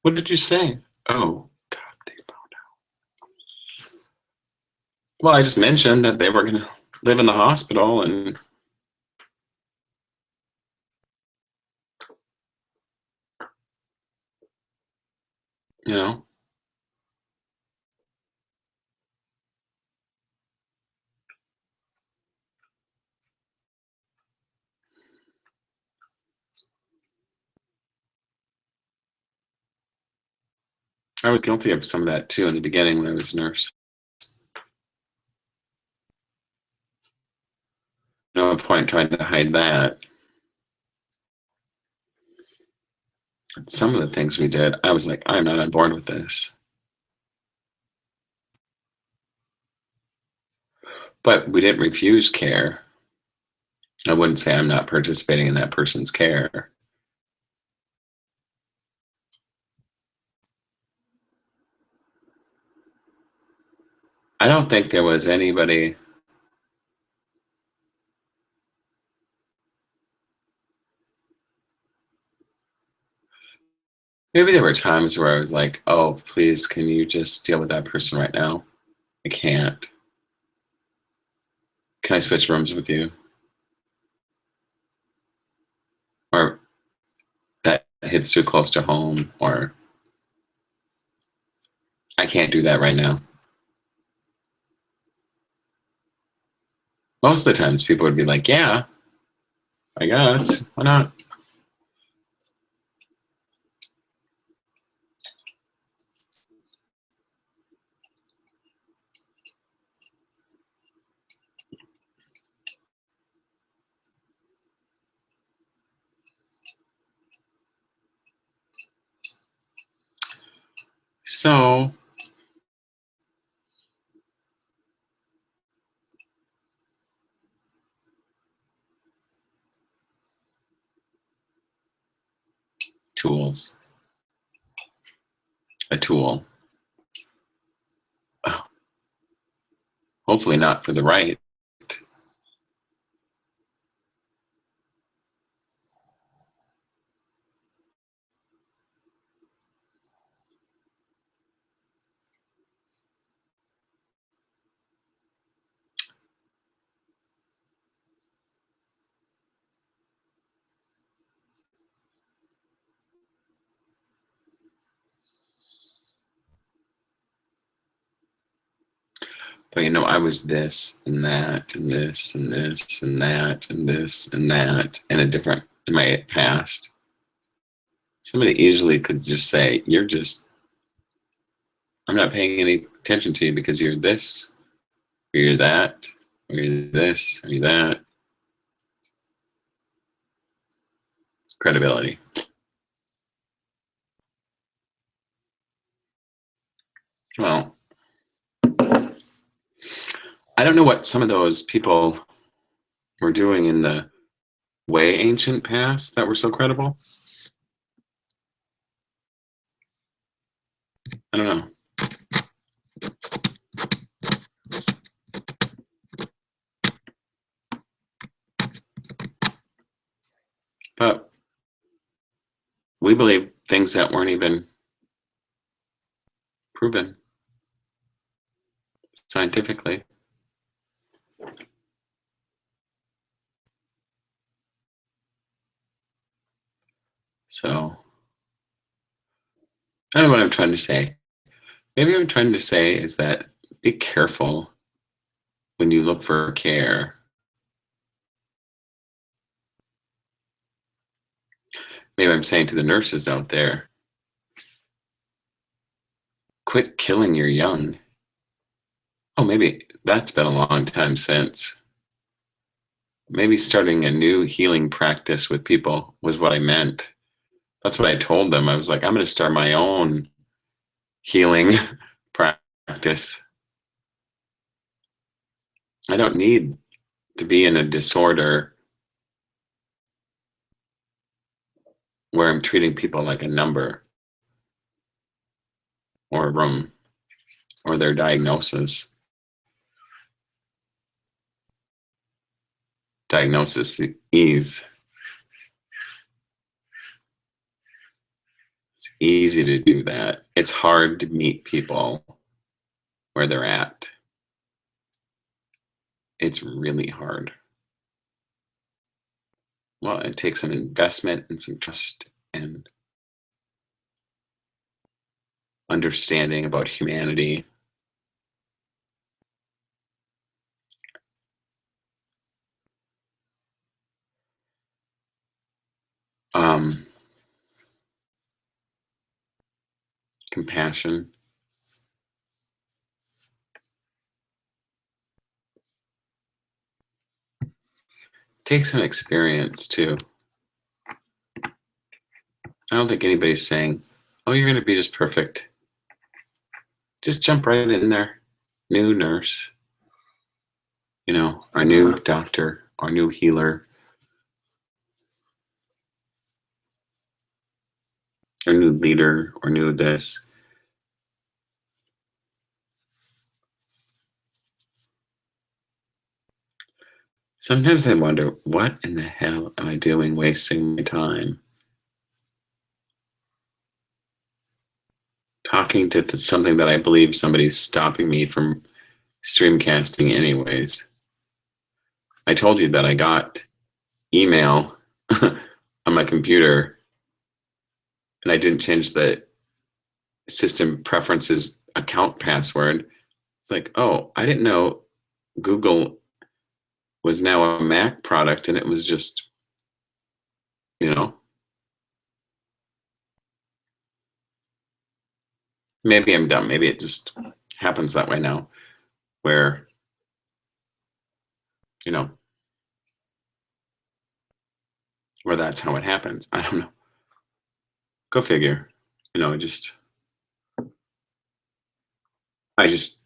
what did you say? Oh, God, they found out. Well, I just mentioned that they were going to live in the hospital and you know. I was guilty of some of that too in the beginning when I was a nurse. No point trying to hide that. Some of the things we did, I was like, I'm not on board with this. But we didn't refuse care. I wouldn't say I'm not participating in that person's care. I don't think there was anybody. Maybe there were times where I was like, oh, please, can you just deal with that person right now? I can't. Can I switch rooms with you? Or that hits too close to home, or I can't do that right now. Most of the times people would be like, yeah, I guess, why not? So, tools. A tool. Oh, hopefully not for the right. But you know, I was this and that and this and this and that and this and that in my past. Somebody easily could just say, I'm not paying any attention to you because you're this, or you're that, or you're this, or you're that. Credibility. Well, I don't know what some of those people were doing in the way ancient past that were so credible. I don't know. But we believe things that weren't even proven scientifically. So, I don't know what I'm trying to say. Maybe what I'm trying to say is that be careful when you look for care. Maybe I'm saying to the nurses out there, quit killing your young. Oh, maybe that's been a long time since. Maybe starting a new healing practice with people was what I meant. That's what I told them. I was like, I'm going to start my own healing practice. I don't need to be in a disorder where I'm treating people like a number or a room or their diagnosis. Diagnosis ease. It's easy to do that. It's hard to meet people where they're at. It's really hard. Well, it takes an investment and some trust and understanding about humanity. Compassion. Takes some experience too. I don't think anybody's saying, oh, you're going to be just perfect. Just jump right in there. New nurse, you know, our new doctor, our new healer, our new leader, or new this. Sometimes I wonder, what in the hell am I doing wasting my time? Talking to something that I believe somebody's stopping me from streamcasting anyways. I told you that I got email on my computer and I didn't change the system preferences account password. It's like, oh, I didn't know Google was now a Mac product, and it was just, maybe I'm dumb. Maybe it just happens that way now, where, where that's how it happens. I don't know. Go figure. I just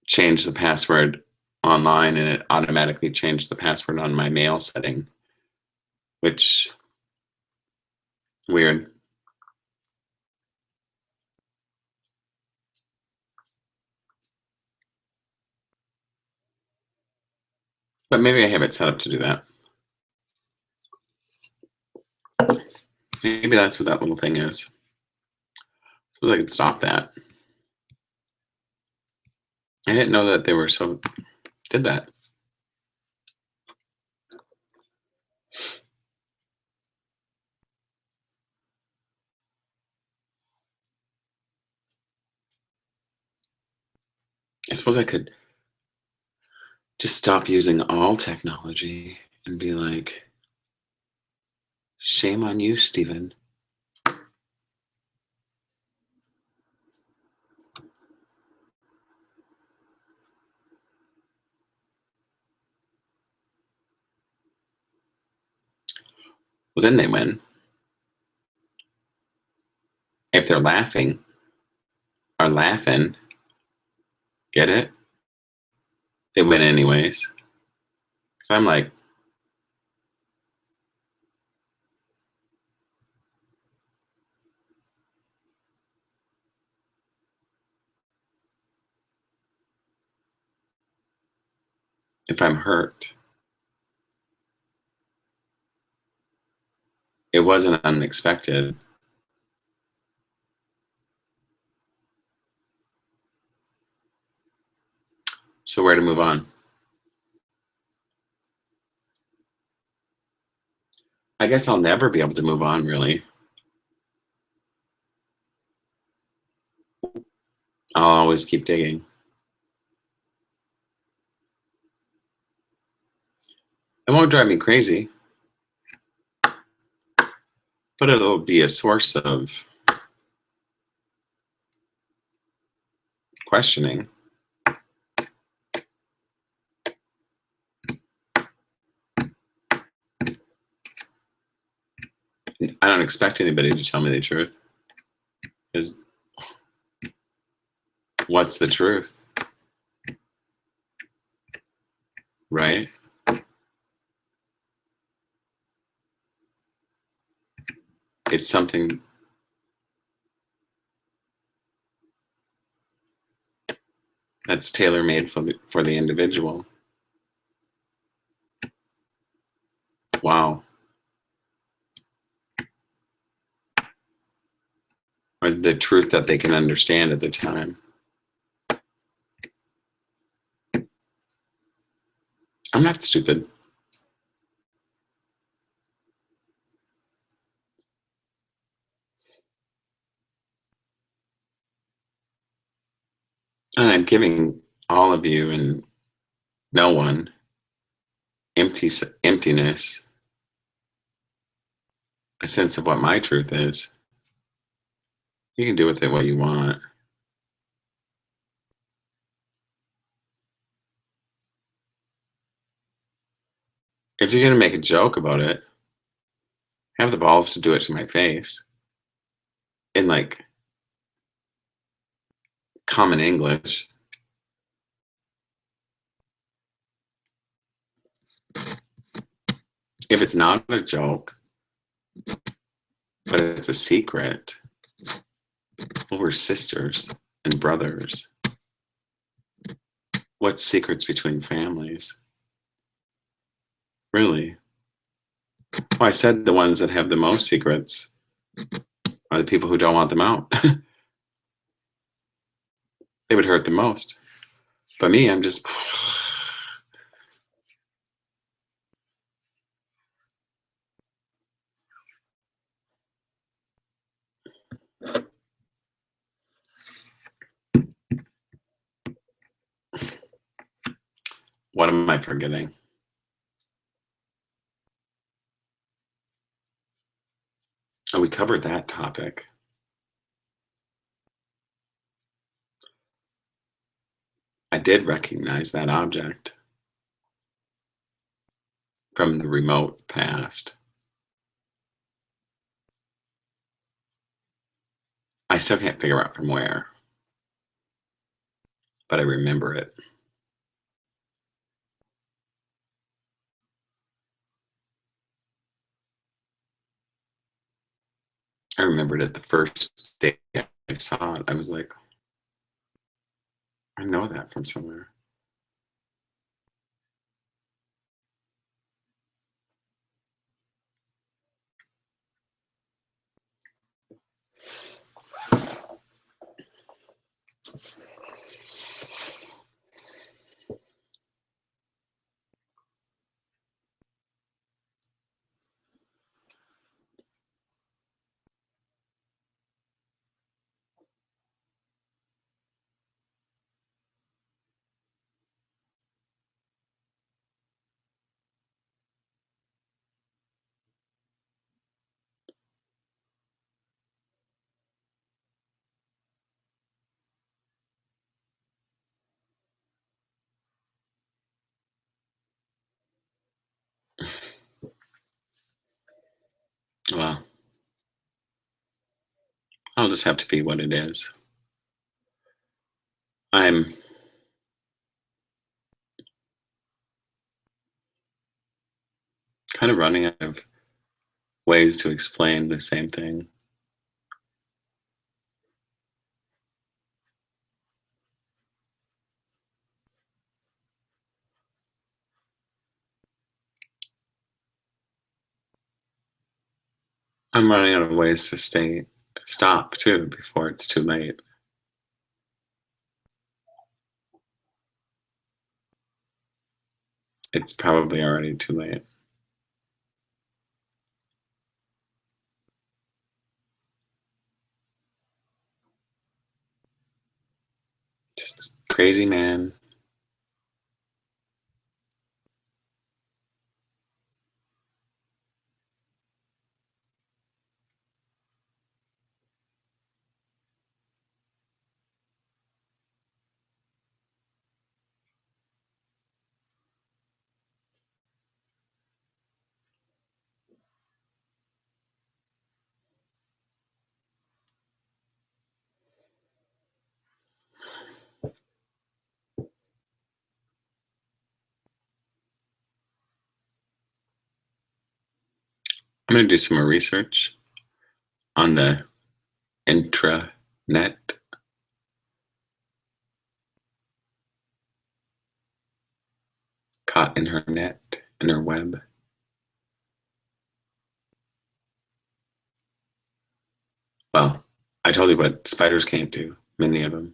changed the password online, and it automatically changed the password on my mail setting, which, weird. But maybe I have it set up to do that. Maybe that's what that little thing is. Suppose I could stop that. I didn't know that they were did that. I suppose I could just stop using all technology and be like, shame on you, Stephen. Well, then they win. If they're laughing, get it? They win anyways. Because I'm like, if I'm hurt, it wasn't unexpected. So where to move on? I guess I'll never be able to move on, really. I'll always keep digging. It won't drive me crazy, but it'll be a source of questioning. I don't expect anybody to tell me the truth. Because what's the truth? Right? It's something that's tailor-made for the individual. Wow. Or the truth that they can understand at the time. I'm not stupid. And I'm giving all of you and no one emptiness, a sense of what my truth is. You can do with it what you want. If you're going to make a joke about it, have the balls to do it to my face in like common English. If it's not a joke, but it's a secret, well, we're sisters and brothers. What's secrets between families? Really? Well, I said the ones that have the most secrets are the people who don't want them out. They would hurt the most. But me, I'm just... What am I forgetting? Oh, we covered that topic. I did recognize that object from the remote past. I still can't figure out from where, but I remember it. I remembered it the first day I saw it. I was like, I know that from somewhere. Well, I'll just have to be what it is. I'm kind of running out of ways to explain the same thing. I'm running out of ways to stop too before it's too late. It's probably already too late. Just crazy man. I'm going to do some more research on the intranet. Caught in her net, in her web. Well, I told you what spiders can't do, many of them.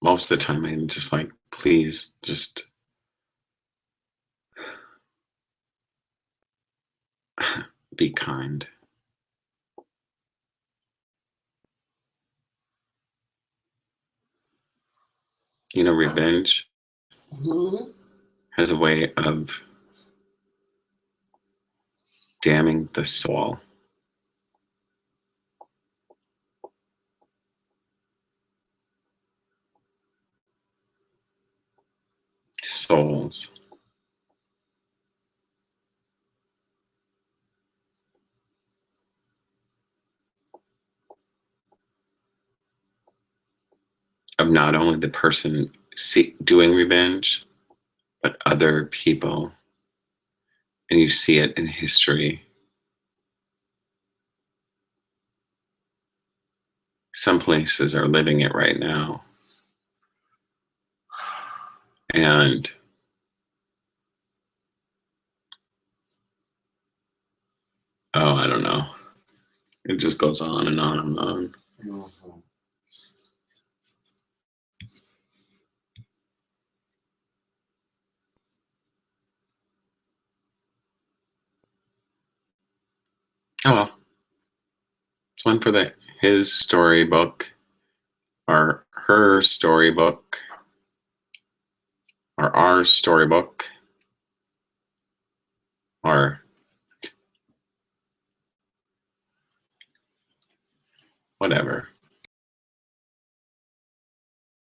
Most of the time I'm just like, please just be kind. You know, revenge has a way of damning the soul. Souls. Of not only the person doing revenge, but other people. And you see it in history. some places are living it right now. And oh, I don't know. It just goes on and on and on. Oh well. It's one for his storybook, or her storybook, or our storybook, or whatever.